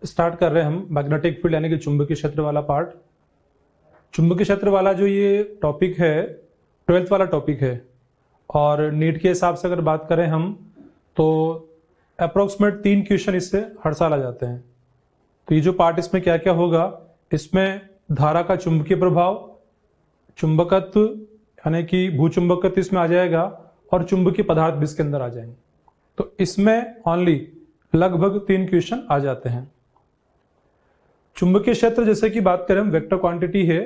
Start कर रहे हैं हम मैग्नेटिक फील्ड यानी कि चुंबकीय क्षेत्र वाला पार्ट। चुंबकीय क्षेत्र वाला जो ये टॉपिक है 12th वाला टॉपिक है और नीट के हिसाब से अगर बात करें हम तो अप्रोक्सीमेट 3 क्वेश्चन इससे हर साल आ जाते हैं। तो ये जो पार्ट इसमें क्या क्या होगा, इसमें धारा का चुंबकीय प्रभाव, चुंबकत्व यानी कि भूचुंबकत्व इसमें आ जाएगा और चुंबकीय पदार्थ भी इसके अंदर आ जाएंगे। तो इसमें ओनली लगभग 3 क्वेश्चन आ जाते हैं। चुंबकीय क्षेत्र जैसे कि बात करें हम वेक्टर क्वांटिटी है,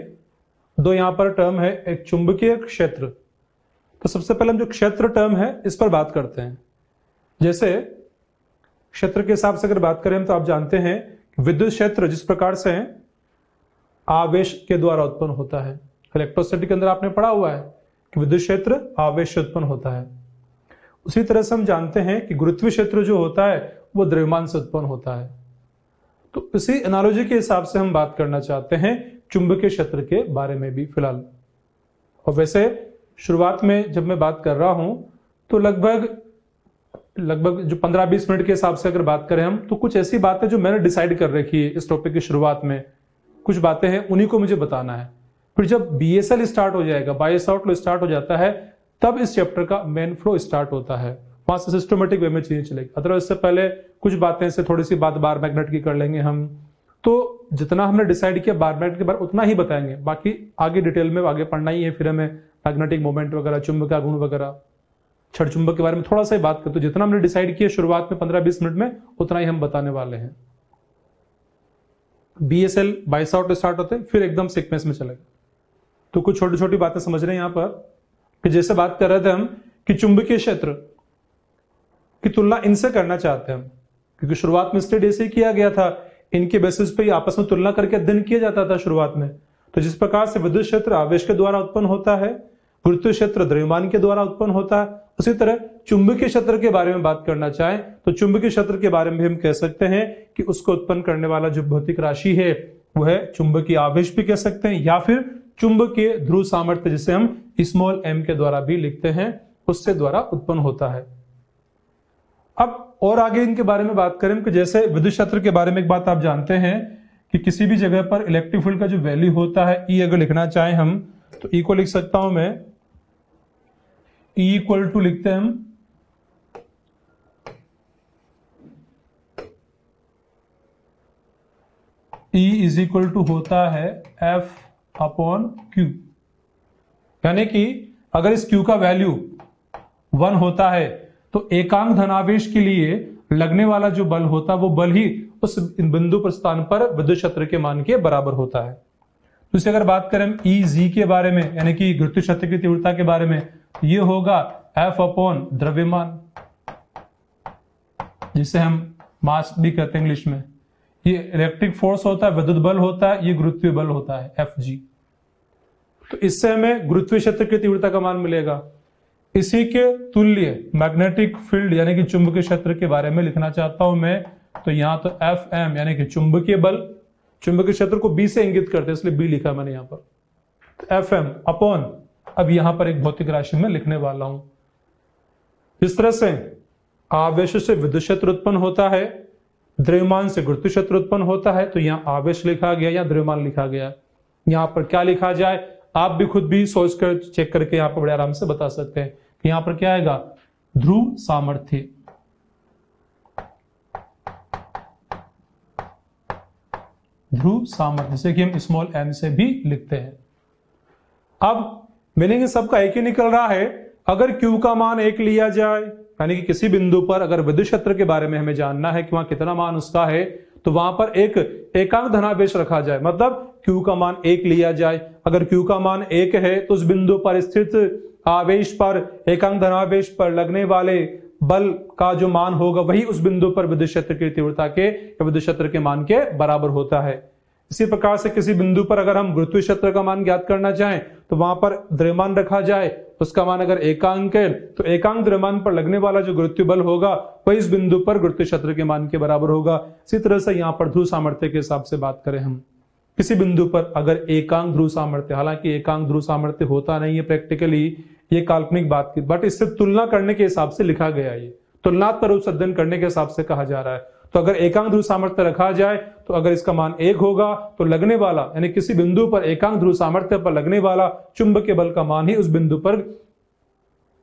दो यहां पर टर्म है, एक चुंबकीय क्षेत्र। तो सबसे पहले हम जो क्षेत्र टर्म है इस पर बात करते हैं। जैसे क्षेत्र के हिसाब से अगर बात करें तो आप जानते हैं विद्युत क्षेत्र जिस प्रकार से आवेश के द्वारा उत्पन्न होता है, इलेक्ट्रोसिटी के अंदर आपने पढ़ा हुआ है कि विद्युत क्षेत्र आवेश से उत्पन्न होता है। उसी तरह से हम जानते हैं कि गुरुत्वीय क्षेत्र जो होता है वो द्रव्यमान से उत्पन्न होता है। तो इसी एनालॉजी के हिसाब से हम बात करना चाहते हैं चुंबकीय क्षेत्र के बारे में भी फिलहाल। और वैसे शुरुआत में जब मैं बात कर रहा हूं तो लगभग जो 15-20 मिनट के हिसाब से अगर बात करें हम तो कुछ ऐसी बातें जो मैंने डिसाइड कर रखी है इस टॉपिक की शुरुआत में, कुछ बातें हैं उन्हीं को मुझे बताना है। फिर जब BSL स्टार्ट हो जाएगा, बायो सावर्ट लॉ स्टार्ट हो जाता है, तब इस चैप्टर का मेन फ्लो स्टार्ट होता है। वहां से सिस्टमेटिक वे में चीजें चलेगी। अदरवाइज इससे पहले कुछ बातें से थोड़ी सी बात बार मैग्नेट की कर लेंगे हम। तो जितना हमने डिसाइड किया बार मैग्नेट के बारे उतना ही बताएंगे, बाकी आगे डिटेल में आगे पढ़ना ही है। फिर हमें मैग्नेटिक मोमेंट वगैरह, चुंबकीय गुण वगैरह, छड़ चुंबक के बारे में थोड़ा सा ही बात करते। तो जितना हमने डिसाइड किया शुरुआत में 15-20 मिनट में उतना ही हम बताने वाले हैं। BSL बाय सावर्ट स्टार्ट होते हैं, फिर एकदम सीक्वेंस में चलेगा। तो कुछ छोटी छोटी बातें समझ रहे हैं यहां पर कि जैसे बात कर रहे थे हम कि चुंबकीय क्षेत्र की तुलना इनसे करना चाहते हैं हम, क्योंकि शुरुआत में स्टडी ऐसे ही किया गया था, इनके बेसिस पे आपस में तुलना करके अध्ययन किया जाता था शुरुआत में। तो जिस प्रकार से विद्युत क्षेत्र आवेश के द्वारा उत्पन्न होता है, गुरुत्वीय क्षेत्र द्रव्यमान के द्वारा उत्पन्न होता है, उसी तरह चुंबकीय क्षेत्र के बारे में बात करना चाहें तो चुंबकीय क्षेत्र के बारे में हम कह सकते हैं कि उसको उत्पन्न करने वाला जो भौतिक राशि है वह चुंबकीय आवेश भी कह सकते हैं, या फिर चुंबकीय ध्रुव सामर्थ्य जिसे हम स्मॉल m के द्वारा भी लिखते हैं, उससे द्वारा उत्पन्न होता है। अब और आगे इनके बारे में बात करें कि जैसे विद्युत क्षेत्र के बारे में एक बात आप जानते हैं कि किसी भी जगह पर इलेक्ट्रिक फील्ड का जो वैल्यू होता है E अगर लिखना चाहें हम तो E को लिख सकता हूं मैं, E इक्वल टू लिखते हैं हम E इज इक्वल टू होता है F अपॉन Q। यानी कि अगर इस Q का वैल्यू 1 होता है तो एकांक धनावेश के लिए लगने वाला जो बल होता है वो बल ही उस बिंदु पर स्थान पर विद्युत क्षेत्र के मान के बराबर होता है। तो इसे अगर बात करें EG के बारे में यानी कि गुरुत्वीय क्षेत्र की तीव्रता के बारे में, ये होगा F अपॉन द्रव्यमान, जिसे हम मास भी कहते हैं इंग्लिश में। ये इलेक्ट्रिक फोर्स होता है, विद्युत बल होता है, ये गुरुत्वीय बल होता है FG। तो इससे हमें गुरुत्वीय क्षेत्र की तीव्रता का मान मिलेगा। इसी के तुल्य मैग्नेटिक फील्ड यानी कि चुंबकीय क्षेत्र के बारे में लिखना चाहता हूं मैं, तो यहां तो FM यानी कि चुंबकीय बल, चुंबकीय क्षेत्र को B से इंगित करते हैं इसलिए B लिखा मैंने यहां पर, तो FM अपॉन, अब यहां पर एक भौतिक राशि में लिखने वाला हूं। इस तरह से आवेश से विद्युत क्षेत्र उत्पन्न होता है, द्रव्यमान से गुरुत्वीय क्षेत्र उत्पन्न होता है। तो यहां आवेश लिखा गया या द्रव्यमान लिखा गया, यहां पर क्या लिखा जाए आप भी खुद भी सोच कर चेक करके यहां पर बड़े आराम से बता सकते हैं कि यहां पर क्या आएगा, ध्रुव सामर्थ्य। ध्रुव सामर्थ्य जैसे कि हम स्मॉल m से भी लिखते हैं। अब मीनिंग सबका एक ही निकल रहा है। अगर Q का मान 1 लिया जाए यानी कि किसी बिंदु पर अगर विद्युत क्षेत्र के बारे में हमें जानना है कि वहां कितना मान उसका है, तो वहां पर एक एकांक धनावेश रखा जाए, मतलब Q का मान 1 लिया जाए। अगर Q का मान 1 है तो उस बिंदु पर स्थित आवेश पर, एकांक धनावेश पर लगने वाले बल का जो मान होगा वही उस बिंदु पर विद्युत क्षेत्र की तीव्रता के या विद्युत क्षेत्र के मान के बराबर होता है। इसी प्रकार से किसी बिंदु पर अगर हम गुरुत्वीय क्षेत्र का मान ज्ञात करना चाहें तो वहां पर द्रव्यमान रखा जाए, उसका मान अगर एकांक है तो एकांक द्रव्यमान पर लगने वाला जो गुरुत्वीय बल होगा वही इस बिंदु पर गुरुत्वीय क्षेत्र के मान के बराबर होगा। इसी तरह से यहाँ पर ध्रुव सामर्थ्य के हिसाब से बात करें हम, किसी बिंदु पर अगर एकांक ध्रुव सामर्थ्य, हालांकि एकांक ध्रुव सामर्थ्य होता नहीं है प्रैक्टिकली, ये काल्पनिक बात थी, बट इससे तुलना करने के हिसाब से लिखा गया, ये तुलनात्मक रूप से अध्ययन करने के हिसाब से कहा जा रहा है। तो अगर एकांक ध्रुव सामर्थ्य रखा जाए तो अगर इसका मान 1 होगा तो लगने वाला यानी किसी बिंदु पर एकांक ध्रुव सामर्थ्य पर लगने वाला चुंबकीय बल का मान ही उस बिंदु पर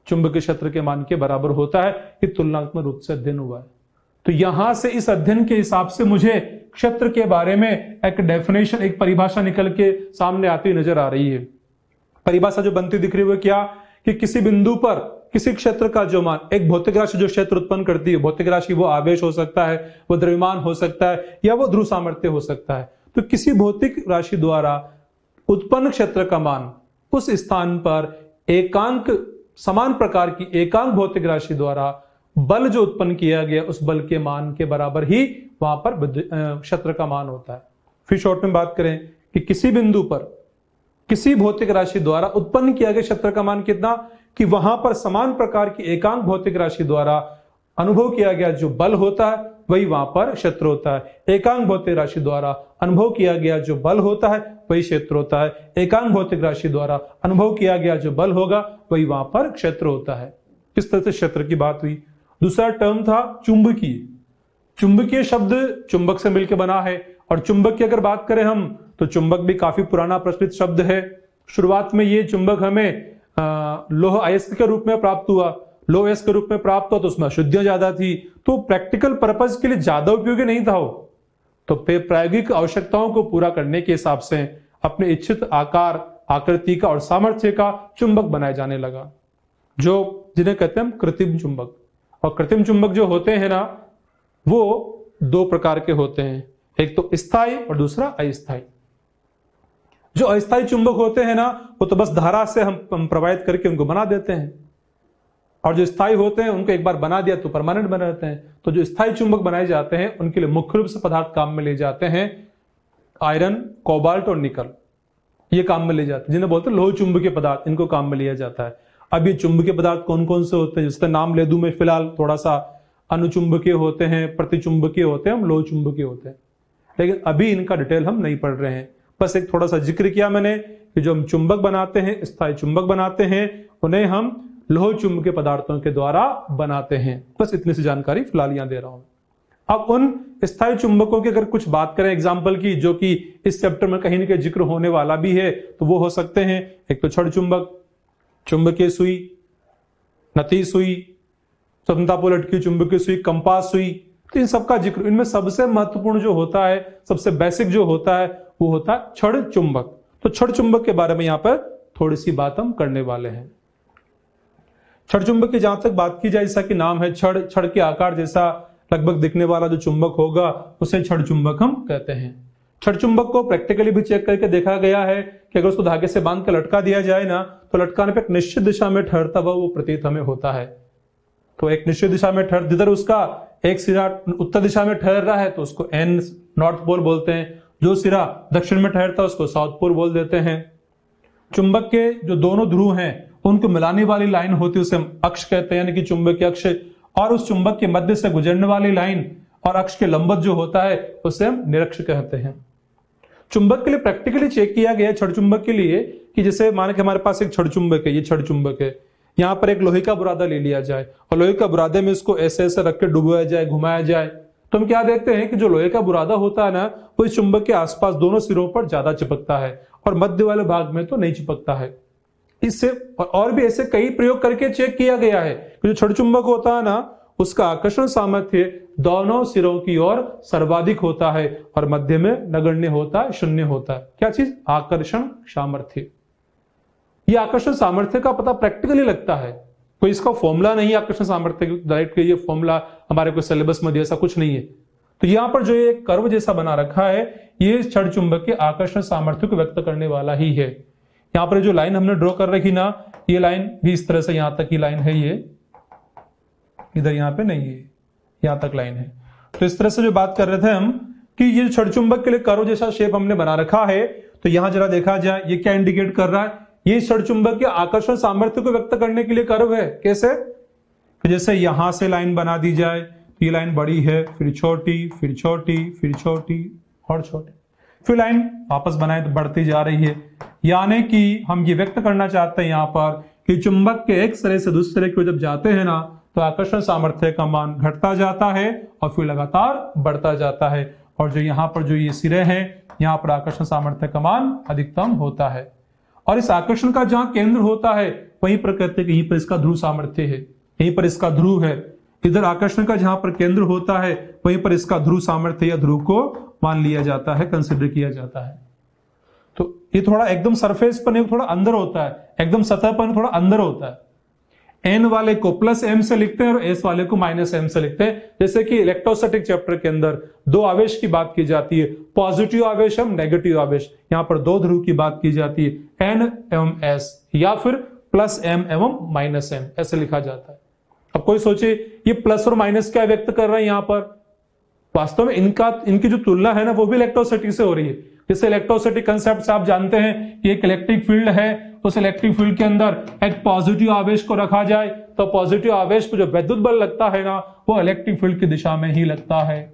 चुंबकीय क्षेत्र के मान के बराबर होता है। ये तुलनात्मक रूप से अध्ययन हुआ है। तो यहां से इस अध्ययन के हिसाब से मुझे क्षेत्र के बारे में एक डेफिनेशन, एक परिभाषा निकल के सामने आती नजर आ रही है। परिभाषा जो बनती दिख रही है वो क्या, कि किसी बिंदु पर किसी क्षेत्र का जो मान, एक भौतिक राशि जो क्षेत्र उत्पन्न करती है, भौतिक राशि वो आवेश हो सकता है, वो द्रव्यमान हो सकता है, या वो ध्रुव सामर्थ्य हो सकता है। तो किसी भौतिक राशि द्वारा उत्पन्न क्षेत्र का मान उस स्थान पर एकांक, समान प्रकार की एकांक भौतिक राशि द्वारा बल जो उत्पन्न किया गया उस बल के मान के बराबर ही वहां पर क्षेत्र का मान होता है। फिर शॉर्ट में बात करें कि किसी बिंदु पर किसी भौतिक राशि द्वारा उत्पन्न किया गया क्षेत्र का मान कितना, कि वहां पर समान प्रकार की एकांक भौतिक राशि द्वारा अनुभव किया गया जो बल होता है वही वहां पर क्षेत्र होता है। एकांक भौतिक राशि द्वारा अनुभव किया गया जो बल होता है वही क्षेत्र होता है। एकांक भौतिक राशि द्वारा अनुभव किया गया जो बल होगा वही वहां पर क्षेत्र होता है। किस तरह से क्षेत्र की बात हुई। दूसरा टर्म था चुंबकीय। चुंबकीय शब्द चुंबक से मिलकर बना है, और चुंबक की अगर बात करें हम तो चुंबक भी काफी पुराना प्रचलित शब्द है। शुरुआत में ये चुंबक हमें लौह अयस्क के रूप में प्राप्त हुआ, लौह अयस्क के रूप में प्राप्त हुआ तो उसमें अशुद्धियां ज्यादा थी, तो प्रैक्टिकल पर्पज के लिए ज्यादा उपयोगी नहीं था वो। तो प्रायोगिक आवश्यकताओं को पूरा करने के हिसाब से अपने इच्छित आकार, आकृति का और सामर्थ्य का चुंबक बनाया जाने लगा, जो जिन्हें कहते हैं हम कृत्रिम चुंबक। और कृत्रिम चुंबक जो होते हैं ना वो दो प्रकार के होते हैं, एक तो स्थायी और दूसरा अस्थायी। जो अस्थायी चुंबक होते हैं ना वो तो बस धारा से हम प्रवाहित करके उनको बना देते हैं, और जो स्थायी होते हैं उनको एक बार बना दिया तो परमानेंट बना रहते हैं। तो जो स्थायी चुंबक बनाए जाते हैं उनके लिए मुख्य रूप से पदार्थ काम में ले जाते हैं आयरन, कोबाल्ट और निकल, ये काम में ले जाते हैं, जिन्हें बोलते हैं लोह चुंबकीय पदार्थ, इनको काम में लिया जाता है। अब ये चुंबकीय पदार्थ कौन कौन से होते हैं, जिसका नाम ले दूं मैं फिलहाल, थोड़ा सा अनुचुंबकीय होते हैं, प्रतिचुंबकीय होते हैं, हम लोह चुंबकीय होते हैं, लेकिन अभी इनका डिटेल हम नहीं पढ़ रहे हैं। बस एक थोड़ा सा जिक्र किया मैंने कि जो हम चुंबक बनाते हैं, स्थायी चुंबक बनाते हैं, उन्हें हम लोह चुंबकीय पदार्थों के द्वारा बनाते हैं। बस इतनी सी जानकारी फिलहाल यहां दे रहा हूं। अब उन स्थायी चुंबकों की अगर कुछ बात करें एग्जाम्पल की, जो कि इस चैप्टर में कहीं न कहीं जिक्र होने वाला भी है, तो वो हो सकते हैं एक तो छड़ चुंबक, चुंबकीय सुई, नती सुई, स्वतंत्रता लटकी चुंबकीय सुई, कंपास सुई, तो इन सबका जिक्र, इनमें सबसे महत्वपूर्ण जो होता है, सबसे बेसिक जो होता है वो होता है छड़ चुंबक। तो छड़ चुंबक के बारे में यहां पर थोड़ी सी बात हम करने वाले हैं। छड़ चुंबक की जहां तक बात की जाए, जैसा कि नाम है छड़, छड़ के आकार जैसा लगभग दिखने वाला जो चुंबक होगा उसे छड़ चुंबक हम कहते हैं। छड़ चुंबक को प्रैक्टिकली भी चेक करके देखा गया है कि अगर उसको धागे से बांध के लटका दिया जाए ना, तो लटकाने पर एक निश्चित दिशा में ठहरता हुआ वो प्रतीत हमें होता है। तो एक निश्चित दिशा में ठहर, जिधर उसका एक सिरा उत्तर दिशा में ठहर रहा है तो उसको एन नॉर्थ पोल बोलते हैं, जो सिरा दक्षिण में ठहरता है उसको साउथ पोल बोल देते हैं। चुंबक के जो दोनों ध्रुव हैं उनको मिलाने वाली लाइन होती है उसे हम अक्ष कहते हैं, यानी कि चुंबकीय अक्ष, और उस चुंबक के मध्य से गुजरने वाली लाइन और अक्ष के लंबवत जो होता है उसे हम निरक्ष कहते हैं। चुंबक के लिए प्रैक्टिकली चेक किया गया छड़ चुंबक के लिए कि जैसे माने कि हमारे पास एक छड़ चुंबक है, ये छड़ चुंबक है, यहां पर एक लोहे का बुरादा ले लिया जाए और लोहे का बुरादे में इसको ऐसे ऐसे रख के डुबाया जाए, घुमाया जाए, तो हम क्या देखते हैं कि जो लोहे का बुरादा होता है ना वो इस चुंबक के आसपास दोनों सिरों पर ज्यादा चिपकता है और मध्य वाले भाग में तो नहीं चिपकता है। इससे और भी ऐसे कई प्रयोग करके चेक किया गया है कि जो छड़ चुंबक होता है ना उसका आकर्षण सामर्थ्य दोनों सिरों की ओर सर्वाधिक होता है और मध्य में नगण्य होता है, शून्य होता है। क्या चीज? आकर्षण सामर्थ्य। ये आकर्षण सामर्थ्य का पता प्रैक्टिकली लगता है, कोई इसका फॉर्मूला नहीं है आकर्षण सामर्थ्य डायरेक्ट ये फॉर्मूला हमारे को सिलेबस में दिया, ऐसा कुछ नहीं है। तो यहाँ पर जो ये कर्व जैसा बना रखा है ये छड़ चुंबक के आकर्षण सामर्थ्य को व्यक्त करने वाला ही है। यहाँ पर जो लाइन हमने ड्रॉ कर रखी ना, ये लाइन भी इस तरह से यहां तक की लाइन है, ये इधर यहाँ पे नहीं है, यहां तक लाइन है। तो इस तरह से जो बात कर रहे थे हम कि ये छड़ चुंबक के लिए कर्व जैसा शेप हमने बना रखा है, तो यहां जरा देखा जाए ये क्या इंडिकेट कर रहा है, ये छड़ चुंबक के आकर्षण सामर्थ्य को व्यक्त करने के लिए कर्व है। कैसे? तो जैसे यहां से लाइन बना दी जाए, ये लाइन बड़ी है, फिर छोटी, फिर छोटी, फिर छोटी और छोटी, फिर लाइन वापस बनाए तो बढ़ती जा रही है। यानी कि हम ये व्यक्त करना चाहते हैं यहाँ पर कि चुंबक के एक सिरे से दूसरे की जब जाते हैं ना तो आकर्षण सामर्थ्य का मान घटता जाता है और फिर लगातार बढ़ता जाता है। और जो यहाँ पर जो ये सिरे हैं, यहाँ पर आकर्षण सामर्थ्य का मान अधिकतम होता है। और इस आकर्षण का जहां केंद्र होता है वहीं पर कहते हैं कि यहीं पर इसका ध्रुव सामर्थ्य है, यहीं पर इसका ध्रुव है। इधर आकर्षण का जहां पर केंद्र होता है वहीं पर इसका ध्रुव सामर्थ्य या ध्रुव को मान लिया जाता है, कंसिडर किया जाता है। तो ये थोड़ा एकदम सरफेस पर नहीं, थोड़ा अंदर होता है, एकदम सतह पर थोड़ा अंदर होता है। एन वाले को प्लस एम से लिखते हैं और एस वाले को माइनस एम से लिखते हैं। जैसे कि इलेक्ट्रोस्टैटिक चैप्टर के अंदर दो आवेश की बात की जाती है, पॉजिटिव आवेश एवं नेगेटिव आवेश। यहां पर दो ध्रुव की बात की जाती है, एन एवं एस, या फिर प्लस एम एवं माइनस एम, ऐसे लिखा जाता है। अब कोई सोचे ये प्लस और माइनस क्या व्यक्त कर रहे हैं यहां पर? वास्तव में इनकी जो तुलना है ना वो भी इलेक्ट्रोस्टैटिक से हो रही है। जैसे इलेक्ट्रोस्टैटिक कंसेप्ट से आप जानते हैं कि एक इलेक्ट्रिक फील्ड है, उस इलेक्ट्रिक फील्ड के अंदर एक पॉजिटिव आवेश को रखा जाए तो पॉजिटिव आवेश पर जो विद्युत बल लगता है ना वो इलेक्ट्रिक फील्ड की दिशा में ही लगता है,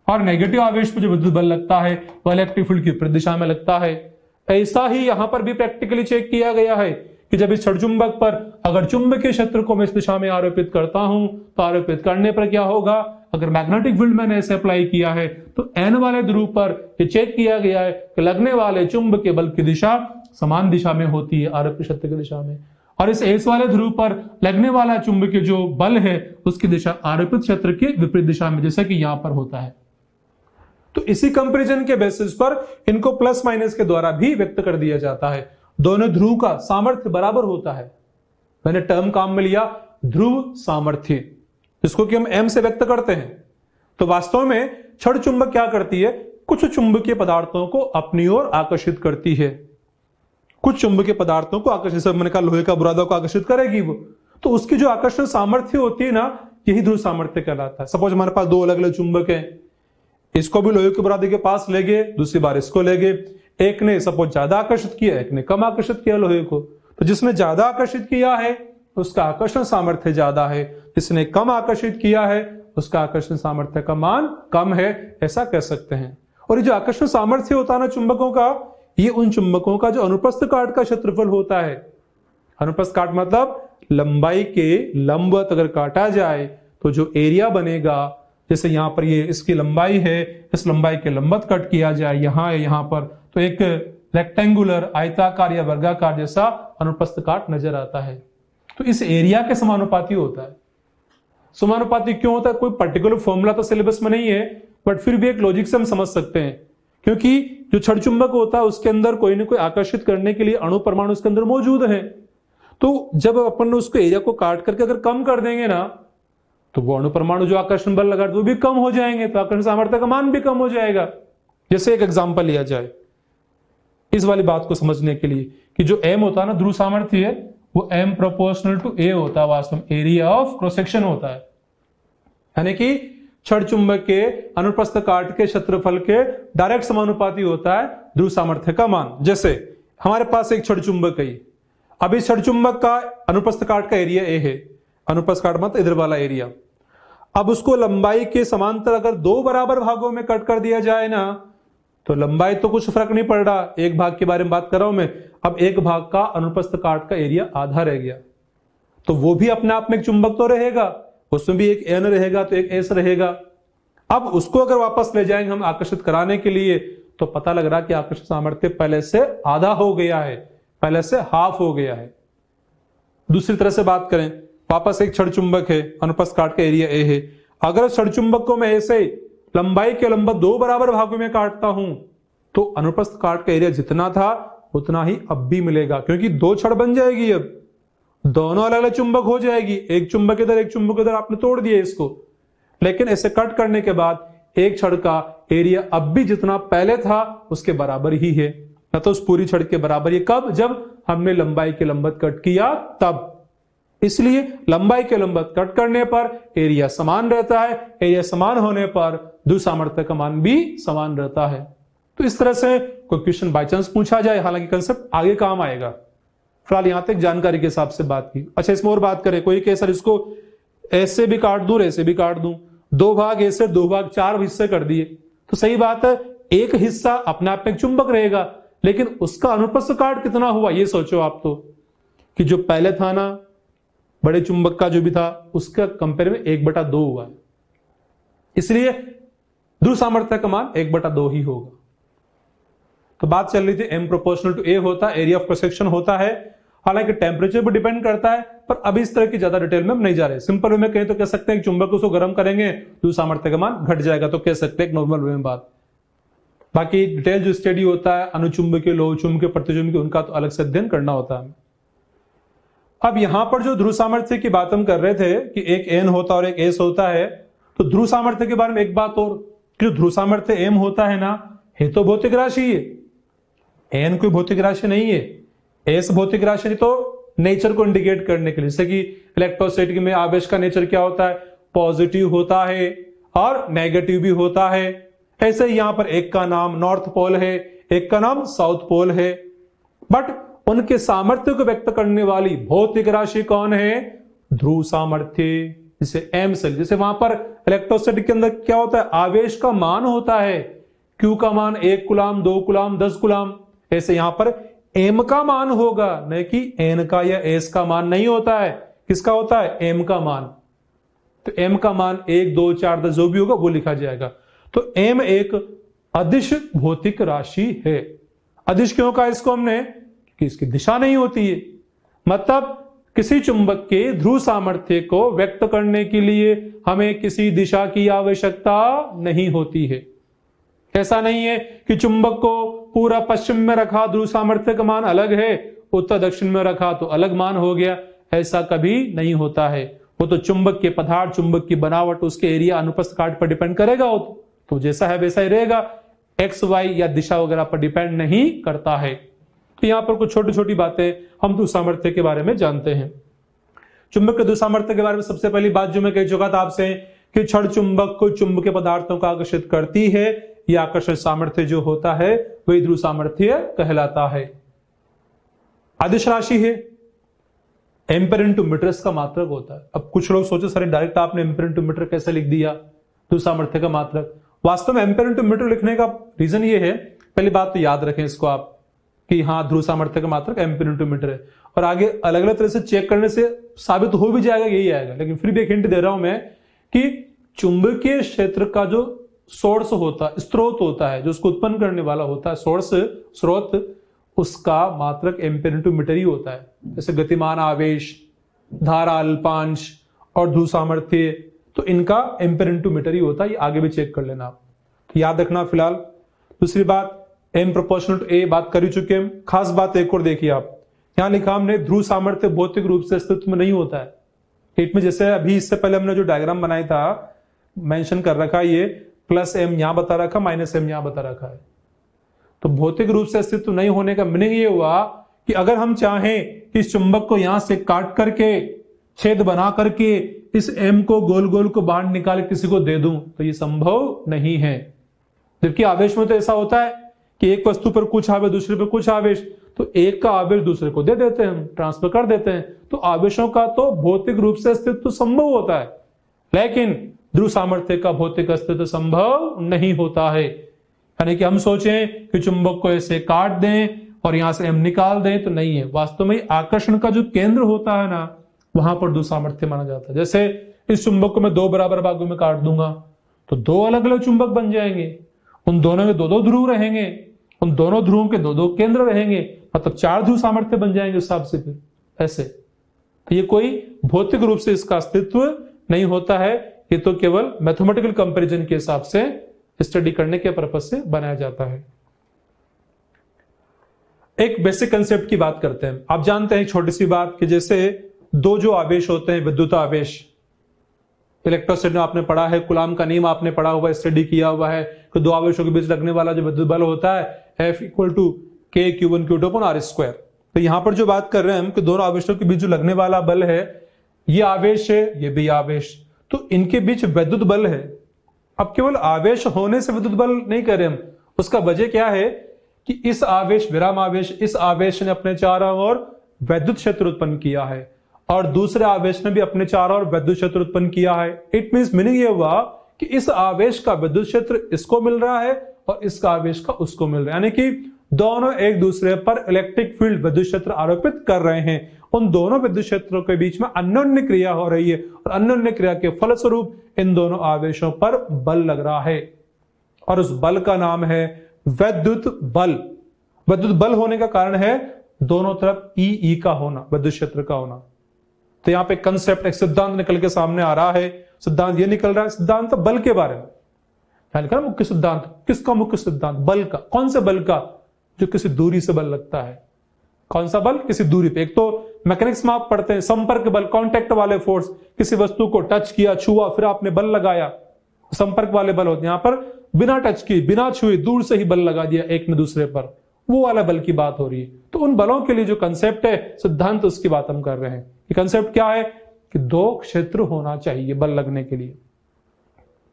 और नेगेटिव आवेश पर जो विद्युत बल लगता है वो इलेक्ट्रिक फील्ड की विपरीत दिशा में लगता है। ऐसा ही यहां पर भी प्रैक्टिकली चेक किया गया है कि जब इस छड़चुंबक पर अगर चुंबकीय क्षेत्र को मैं इस दिशा में आरोपित करता हूं तो आरोपित करने पर क्या होगा, अगर मैग्नेटिक फील्ड मैंने ऐसे अप्लाई किया है तो एन वाले ध्रुव पर ये चेक किया गया है कि लगने वाले चुंबकीय बल की दिशा समान दिशा में होती है, आरोपित क्षेत्र की दिशा में। और इस एस वाले ध्रुव पर लगने वाला चुंबकीय जो बल है उसकी दिशा आरोपित क्षेत्र की विपरीत दिशा में, जैसे कि यहां पर होता है। तो इसी कंपैरिजन के बेसिस पर इनको प्लस माइनस के द्वारा भी व्यक्त कर दिया जाता है। दोनों ध्रुव का सामर्थ्य बराबर होता है। मैंने टर्म काम में लिया ध्रुव सामर्थ्य, जिसको कि हम एम से व्यक्त करते हैं। तो वास्तव में छड़ चुंबक क्या करती है, कुछ चुंबकीय पदार्थों को अपनी ओर आकर्षित करती है, कुछ चुंबकीय पदार्थों को आकर्षित, जैसे मैंने कहा लोहे का बुरादा को आकर्षित करेगी वो, तो उसकी जो आकर्षण सामर्थ्य होती है ना यही ध्रुव सामर्थ्य कहलाता है। सपोज हमारे पास दो अलग अलग चुंबक हैं, इसको भी लोहे के बुरादे के पास ले गए, दूसरी बार इसको ले गए। एक ने सपोज ज्यादा आकर्षित किया, एक ने कम आकर्षित किया लोहे को, तो जिसने ज्यादा आकर्षित किया है उसका आकर्षण सामर्थ्य ज्यादा है, जिसने कम आकर्षित किया है उसका आकर्षण सामर्थ्य का मान कम है, ऐसा कह सकते हैं। और ये जो आकर्षण सामर्थ्य होता है ना चुंबकों का, ये उन चुंबकों का जो अनुप्रस्थ काट का क्षेत्रफल होता है। अनुप्रस्थ काट मतलब लंबाई के लंबवत अगर काटा जाए तो जो एरिया बनेगा, जैसे यहां पर ये इसकी लंबाई है, इस लंबाई के लंबवत कट किया जाए यहां है यहां पर, तो एक रेक्टेंगुलर आयताकार या वर्गाकार जैसा अनुप्रस्थ काट नजर आता है। तो इस एरिया के समानुपाती होता है। समानुपाती क्यों होता है, कोई पर्टिकुलर फॉर्मूला तो सिलेबस में नहीं है, बट फिर भी एक लॉजिक से हम समझ सकते हैं। क्योंकि जो छड़ चुंबक होता है उसके अंदर कोई ना कोई आकर्षित करने के लिए अणु परमाणु उसके अंदर मौजूद है। तो जब अपन उसको एरिया को काट करके अगर कम कर देंगे ना तो वो अणु परमाणु जो आकर्षण बल लगा वो भी कम हो जाएंगे, तो आकर्षण सामर्थ्य का मान भी कम हो जाएगा। जैसे एक एग्जांपल लिया जाए इस वाली बात को समझने के लिए कि जो m होता है ना ध्रुव सामर्थ्य है वो m प्रोपोर्शनल टू a होता है, वास्तव में एरिया ऑफ क्रॉस सेक्शन होता है। यानी कि छड़ चुंबक के अनुप्रस्थ काट के क्षेत्रफल के डायरेक्ट समानुपाती होता है ध्रुव सामर्थ्य का मान। जैसे हमारे पास एक छड़ चुंबक है, अब इस छड़ चुंबक का अनुप्रस्थ काट का एरिया a है, अनुप्रस्थ काट मतलब इधर वाला एरिया। अब उसको लंबाई के समांतर अगर दो बराबर भागों में कट कर दिया जाए ना तो लंबाई तो कुछ फर्क नहीं पड़ रहा, एक भाग के बारे में बात कर रहा हूं मैं। अब एक भाग का अनुप्रस्थ काट का एरिया आधा रह गया, तो वो भी अपने आप में एक चुंबक तो रहेगा, उसमें भी एक एन रहेगा तो एक एस रहेगा। अब उसको अगर वापस ले जाएंगे हम आकर्षित कराने के लिए तो पता लग रहा कि आकर्षण सामर्थ्य पहले से आधा हो गया है, पहले से हाफ हो गया है। दूसरी तरह से बात करें, वापस एक छड़ चुंबक है, अनुप्रस्थ काट का एरिया ए है। अगर छड़ चुंबक को मैं ऐसे लंबाई के लंबा दो बराबर भागों में काटता हूं तो अनुप्रस्थ काट का एरिया जितना था उतना ही अब भी मिलेगा, क्योंकि दो छड़ बन जाएगी, अब दोनों अलग अलग चुंबक हो जाएगी, एक चुंबक इधर एक चुंबक इधर, आपने तोड़ दिया इसको। लेकिन ऐसे कट करने के बाद एक छड़ का एरिया अब भी जितना पहले था उसके बराबर ही है, न तो उस पूरी छड़ के बराबर ही। कब? जब हमने लंबाई के लंबवत कट किया तब। इसलिए लंबाई के लंबवत कट करने पर एरिया समान रहता है, एरिया समान होने पर ध्रुव सामर्थ्य का मान भी समान रहता है। तो इस तरह से कोई क्वेश्चन बाय चांस पूछा जाए, हालांकि कंसेप्ट आगे काम आएगा, फिलहाल यहां तक जानकारी के हिसाब से बात की। अच्छा, इसमें और बात करें, कोई केस इसको ऐसे भी काट दूं ऐसे भी काट दूं, दो भाग ऐसे दो भाग चार हिस्से कर दिए तो सही बात है, एक हिस्सा अपने आप में एक चुंबक रहेगा, लेकिन उसका अनुप्रस्थ काट कितना हुआ ये सोचो आप तो, कि जो पहले था ना बड़े चुंबक का जो भी था उसका कंपेयर में 1/2 हुआ है, इसलिए ध्रुव सामर्थ्य का मान 1/2 ही होगा। तो बात चल रही थी m प्रोपोर्शनल टू a होता है, एरिया ऑफ क्रॉस सेक्शन होता है, हालांकि टेम्परेचर पर डिपेंड करता है, पर अभी इस तरह की ज्यादा डिटेल में हम नहीं जा रहे। सिंपल वे में कहें तो कह सकते हैं कि चुंबक को गर्म करेंगे ध्रुव सामर्थ्य का मान घट जाएगा, तो कह सकते हैं नॉर्मल वे में बात। बाकी डिटेल जो स्टडी होता है अनुचुंबकीय, लोह चुंबकीय, प्रतिचुंबकीय, उनका तो अलग से अध्ययन करना होता है। अब यहां पर जो ध्रुव सामर्थ्य की बात हम कर रहे थे कि एक एन होता है और एक एस होता है, तो ध्रुव सामर्थ्य के बारे में एक बात और, जो ध्रुव सामर्थ्य एम होता है ना, ये तो भौतिक राशि है, एन कोई भौतिक राशि नहीं है, एस भौतिक राशि तो नेचर को इंडिकेट करने के लिए, जैसे कि इलेक्ट्रोस्टैटिक में आवेश का नेचर क्या होता है, पॉजिटिव होता है और नेगेटिव भी होता है। ऐसे ही यहां पर एक का नाम नॉर्थ पोल है, एक का नाम साउथ पोल है, बट उनके सामर्थ्य को व्यक्त करने वाली भौतिक राशि कौन है, ध्रुव सामर्थ्य, जिसे एम सेल, जैसे वहां पर इलेक्ट्रोस्टैटिक के अंदर क्या होता है, आवेश का मान होता है, क्यू का मान 1 कूलम, 2 कूलम, 10 कूलम, ऐसे यहां पर एम का मान होगा, न कि एन का या एस का मान नहीं होता है। किसका होता है, एम का मान। तो एम का मान 1, 2, 4, 10 जो भी होगा वो लिखा जाएगा। तो एम एक अदिश भौतिक राशि है। अदिश क्यों कहा इसको हमने, कि इसकी दिशा नहीं होती है, मतलब किसी चुंबक के ध्रुव सामर्थ्य को व्यक्त करने के लिए हमें किसी दिशा की आवश्यकता नहीं होती है। ऐसा नहीं है कि चुंबक को पूरा पश्चिम में रखा, ध्रुव सामर्थ्य का मान अलग है, उत्तर दक्षिण में रखा तो अलग मान हो गया, ऐसा कभी नहीं होता है। वो तो चुंबक के पदार्थ, चुंबक की बनावट, उसके एरिया, अनुप्रस्थ काट पर डिपेंड करेगा, तो जैसा है वैसा ही रहेगा, एक्स वाई या दिशा वगैरह पर डिपेंड नहीं करता है। तो यहां पर कुछ छोटी छोटी बातें हम ध्रुव सामर्थ्य के बारे में जानते हैं। चुंबक के ध्रुव सामर्थ्य के बारे में सबसे पहली बात जो मैं कह चुका था आपसे कि क्षण चुंबक को चुंबकीय पदार्थों को आकर्षित करती है, यह आकर्षण सामर्थ्य जो होता है वही ध्रुव सामर्थ्य कहलाता है। अदिश राशि है, एम्पेयर इंटू मीटर का मात्रक होता है। अब कुछ लोग सोचे सर डायरेक्ट आपने एम्पेयर इंटू मीटर कैसे लिख दिया, ध्रुव सामर्थ्य का मात्रक। वास्तव में एम्पेयर इंटू मीटर लिखने का रीजन ये है, पहली बात तो याद रखें इसको आप कि हाँ ध्रुव सामर्थ्य का मात्रक एम्पेयर इंटू मीटर है, और आगे अलग अलग तरह से चेक करने से साबित हो भी जाएगा यही आएगा। लेकिन फिर भी एक हिंट दे रहा हूं मैं कि चुंबकीय क्षेत्र का जो सोर्स होता है, स्रोत होता है, जो उसको उत्पन्न करने वाला होता है, सोर्स, स्रोत, उसका मात्रक एम्पेयर इंटू मीटर ही होता है। जैसे गतिमान आवेश, धारा, अल्पांश और ध्रुव सामर्थ्य, तो इनका एम्पेयर इंटू मीटर ही होता है। ये आगे भी चेक कर लेना आप, याद रखना। फिलहाल दूसरी बात, एम प्रोपोर्शनल टू ए बात कर ही चुके हैं। खास बात एक और देखिए आप, यहां लिखा हमने ध्रुव सामर्थ्य भौतिक रूप से अस्तित्व में नहीं होता है। हिट में जैसे अभी इससे पहले हमने जो डायग्राम बनाया था, मेंशन कर रखा है, ये प्लस एम यहां बता रखा, माइनस एम यहां बता रखा है। तो भौतिक रूप से अस्तित्व नहीं होने का मीनिंग ये हुआ कि अगर हम चाहें कि इस चुंबक को यहां से काट करके, छेद बना करके इस एम को गोल गोल को बाहर निकाल किसी को दे दूं, तो ये संभव नहीं है। जबकि आवेश में तो ऐसा होता है कि एक वस्तु पर कुछ आवेश, दूसरे पर कुछ आवेश, तो एक का आवेश दूसरे को दे देते हैं, हम ट्रांसफर कर देते हैं। तो आवेशों का तो भौतिक रूप से अस्तित्व संभव होता है, लेकिन ध्रुव सामर्थ्य का भौतिक अस्तित्व संभव नहीं होता है। यानी कि हम सोचें कि चुंबक को ऐसे काट दें और यहां से एम निकाल दें, तो नहीं है। वास्तव में आकर्षण का जो केंद्र होता है ना, वहां पर ध्रुव सामर्थ्य माना जाता है। जैसे इस चुंबक को मैं 2 बराबर भागों में काट दूंगा तो 2 अलग अलग चुंबक बन जाएंगे, उन दोनों में 2-2 ध्रुव रहेंगे, उन दोनों ध्रुवों के 2-2 केंद्र रहेंगे, मतलब 4 ध्रुव सामर्थ्य बन जाएंगे उस हिसाब से। फिर ऐसे तो ये कोई भौतिक रूप से इसका अस्तित्व नहीं होता है, ये तो केवल मैथमेटिकल कंपैरिजन के हिसाब से स्टडी करने के पर्पज से बनाया जाता है। एक बेसिक कंसेप्ट की बात करते हैं। आप जानते हैं एक छोटी सी बात कि जैसे 2 जो आवेश होते हैं, विद्युत आवेश, इलेक्ट्रोस्टैटिक में आपने पढ़ा है, कूलॉम का नियम आपने पढ़ा हुआ, स्टडी किया हुआ है कि 2 आवेशों के बीच लगने वाला जो विद्युत बल होता है F = K(Q1Q2)R²। तो यहां पर जो बात कर रहे हैं हम कि दोनों आवेशों के बीच जो लगने वाला बल है, ये आवेश है, ये भी आवेश, तो इनके बीच विद्युत बल है। अब केवल आवेश होने से विद्युत बल नहीं कर रहे हम, उसका वजह क्या है कि इस आवेश, विराम आवेश, इस आवेश ने अपने चारों ओर विद्युत क्षेत्र उत्पन्न किया है और दूसरे आवेश ने भी अपने चारों ओर विद्युत क्षेत्र उत्पन्न किया है। इट मींस मीनिंग ये हुआ कि इस आवेश का विद्युत क्षेत्र इसको मिल रहा है और इसका आवेश का उसको मिल रहा है, यानी कि दोनों एक दूसरे पर इलेक्ट्रिक फील्ड, विद्युत क्षेत्र आरोपित कर रहे हैं उन दोनों विद्युत क्षेत्रों के बीच में अन्योन्य क्रिया हो रही है और अन्योन्य क्रिया के फलस्वरूप इन दोनों आवेशों पर बल लग रहा है और उस बल का नाम है विद्युत बल। विद्युत बल होने का कारण है दोनों तरफ ई का होना, विद्युत क्षेत्र का होना। तो यहां पे कंसेप्ट, एक सिद्धांत निकल के सामने आ रहा है। सिद्धांत ये निकल रहा है, सिद्धांत बल के बारे में लिखा, मुख्य सिद्धांत। किसका मुख्य सिद्धांत? बल का। कौन से बल का? जो किसी दूरी से बल लगता है। कौन सा बल? किसी दूरी पे। एक तो मैकेनिक्स में आप पढ़ते हैं संपर्क बल, कांटेक्ट वाले फोर्स, किसी वस्तु को टच किया, छुआ, फिर आपने बल लगाया, संपर्क वाले बल होते हैं। यहां पर बिना टच किए, बिना छुए, दूर से ही बल लगा दिया एक ने दूसरे पर, वो वाला बल की बात हो रही है। तो उन बलों के लिए जो कंसेप्ट है, सिद्धांत, उसकी बात हम कर रहे हैं। ये कंसेप्ट क्या है कि दो क्षेत्र होना चाहिए बल लगने के लिए।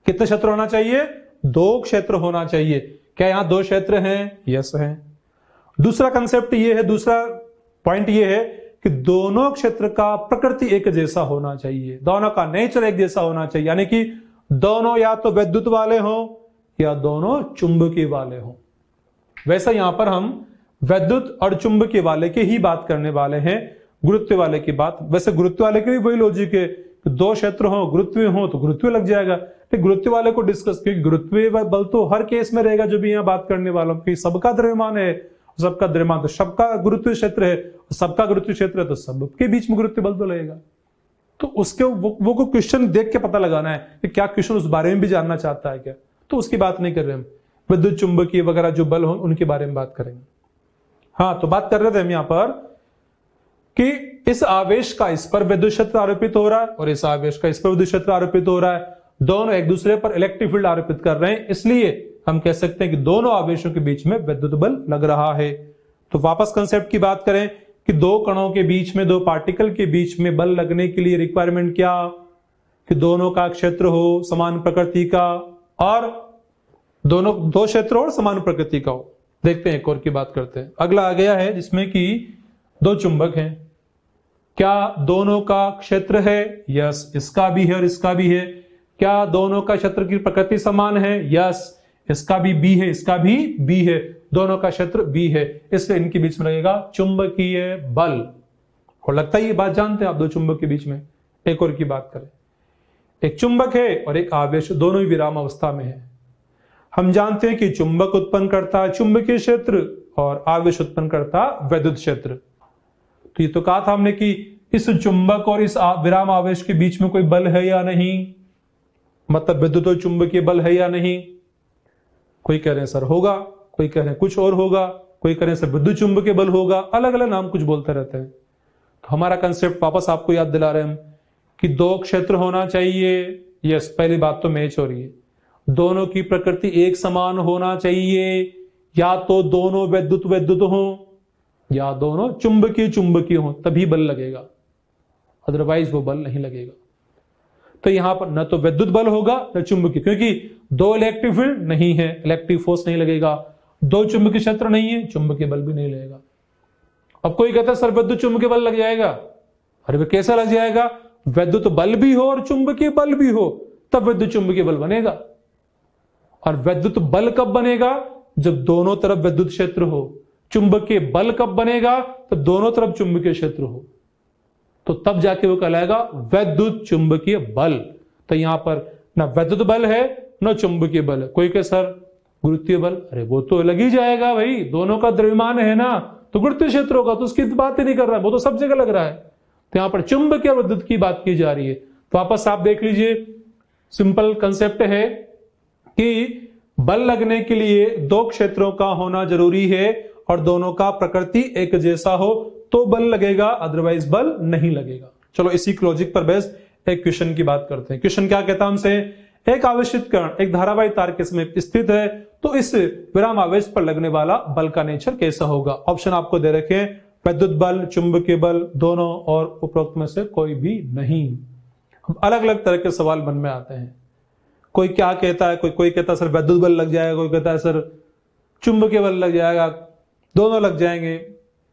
कितने क्षेत्र होना चाहिए? दो क्षेत्र होना चाहिए। क्या यहां दो क्षेत्र हैं? यस है। दूसरा कंसेप्ट ये है, दूसरा पॉइंट ये है कि दोनों क्षेत्र का प्रकृति एक जैसा होना चाहिए, दोनों का नेचर एक जैसा होना चाहिए। यानी कि दोनों या तो विद्युत वाले हों या दोनों चुंबकीय वाले हों। वैसे यहां पर हम विद्युत और चुंबकीय वाले की ही बात करने वाले हैं, गुरुत्व वाले की बात। वैसे गुरुत्व वाले की भी वही लॉजिक है, दो क्षेत्र हो, गुरुत्व हो तो गुरुत्व लग जाएगा। गुरुत्व वाले को डिस्कस, क्योंकि गुरुत्वीय बल तो हर केस में रहेगा जो भी यहाँ बात करने वालों की। सबका द्रव्यमान है, सबका द्रव्यमान तो सबका गुरुत्व क्षेत्र है, सबका गुरुत्व क्षेत्र है तो सबके बीच में गुरुत्व बल तो लगेगा। तो उसके वो को क्वेश्चन देख के पता लगाना है कि क्या क्वेश्चन उस बारे में भी जानना चाहता है क्या। तो उसकी बात नहीं कर रहे हम, विद्युत चुंबकीय वगैरह जो बल हो उनके बारे में बात करेंगे। हाँ, तो बात कर रहे थे हम यहां पर कि इस आवेश का इस पर विद्युत क्षेत्र आरोपित हो रहा है और इस आवेश का इस पर विद्युत क्षेत्र आरोपित हो रहा है। दोनों एक दूसरे पर इलेक्ट्रिक फील्ड आरोपित कर रहे हैं, इसलिए हम कह सकते हैं कि दोनों आवेशों के बीच में विद्युत बल लग रहा है। तो वापस कंसेप्ट की बात करें कि दो कणों के बीच में, दो पार्टिकल के बीच में बल लगने के लिए रिक्वायरमेंट क्या? कि दोनों का क्षेत्र हो समान प्रकृति का और दोनों दो क्षेत्र और समान प्रकृति का हो। देखते हैं, एक और की बात करते हैं। अगला आ गया है जिसमें कि दो चुंबक हैं। क्या दोनों का क्षेत्र है? यस, इसका भी है और इसका भी है। क्या दोनों का क्षेत्र की प्रकृति समान है? यस, इसका भी बी है, इसका भी बी है, दोनों का क्षेत्र बी है, इसलिए इनके बीच में लगेगा चुंबकीय बल। और लगता है ये बात जानते हैं आप, दो चुंबक के बीच में। एक और की बात करें, एक चुंबक है और एक आवेश, दोनों ही विराम अवस्था में है। हम जानते हैं कि चुंबक उत्पन्न करता है चुंबकीय क्षेत्र और आवेश उत्पन्न करता विद्युत क्षेत्र। तो ये तो कहा था हमने कि इस चुंबक और इस विराम आवेश के बीच में कोई बल है या नहीं, मतलब विद्युत और चुंबकीय बल है या नहीं। कोई कह रहे हैं सर होगा, कोई कह रहे हैं कुछ और होगा, कोई कह रहे हैं सर विद्युत चुंबकीय बल होगा, अलग अलग नाम कुछ बोलते रहते हैं। तो हमारा कंसेप्ट वापस आपको याद दिला रहे हैं हम कि दो क्षेत्र होना चाहिए। यस, पहली बात तो मैच हो रही है। दोनों की प्रकृति एक समान होना चाहिए, या तो दोनों विद्युत विद्युत हो या दोनों चुंबकीय चुंबकीय हो, तभी बल लगेगा, अदरवाइज वो बल नहीं लगेगा। तो यहां पर न तो विद्युत बल होगा न चुंबकीय, क्योंकि दो इलेक्ट्रिक फील्ड नहीं है, इलेक्ट्रिक फोर्स नहीं लगेगा। दो चुंबकीय क्षेत्र नहीं है, चुंबकीय बल भी नहीं लगेगा। अब कोई कहता है सर विद्युत चुंबकीय बल लग जाएगा। अरे कैसा लग जाएगा? विद्युत बल भी हो और चुंबकीय बल भी हो, तब विद्युत चुंबकीय बल बनेगा। और विद्युत बल कब बनेगा? जब दोनों तरफ विद्युत क्षेत्र हो। चुंबकीय बल कब बनेगा? तब दोनों तरफ चुंबकीय क्षेत्र हो, तो तब जाके वो कहलाएगा विद्युत चुंबकीय बल। तो यहां पर ना विद्युत बल है ना चुंबकीय बल है। कोई कहे सर गुरुत्वीय बल, अरे वो तो लग ही जाएगा भाई, दोनों का द्रव्यमान है ना, तो गुरुत्वीय क्षेत्र होगा, तो उसकी बात ही नहीं कर रहा है, वो तो सब जगह लग रहा है। तो यहां पर चुंबकीय और विद्युत की बात की जा रही है। तो वापस आप देख लीजिए, सिंपल कंसेप्ट है कि बल लगने के लिए दो क्षेत्रों का होना जरूरी है और दोनों का प्रकृति एक जैसा हो तो बल लगेगा, अदरवाइज बल नहीं लगेगा। चलो इसी लॉजिक पर बेस एक क्वेश्चन की बात करते हैं। क्वेश्चन क्या कहता है हमसे, एक आवेशित कण एक धारावाही तार के समीप स्थित है, तो इस विराम आवेश पर लगने वाला बल का नेचर कैसा होगा। ऑप्शन आपको दे रखे हैं, विद्युत बल, चुंबकीय बल, दोनों और उपरोक्त में से कोई भी नहीं। अलग अलग तरह के सवाल मन में आते हैं। कोई क्या कहता है, कोई कहता है सर विद्युत बल लग जाएगा, कोई कहता है सर चुंबकीय बल लग जाएगा, दोनों लग जाएंगे,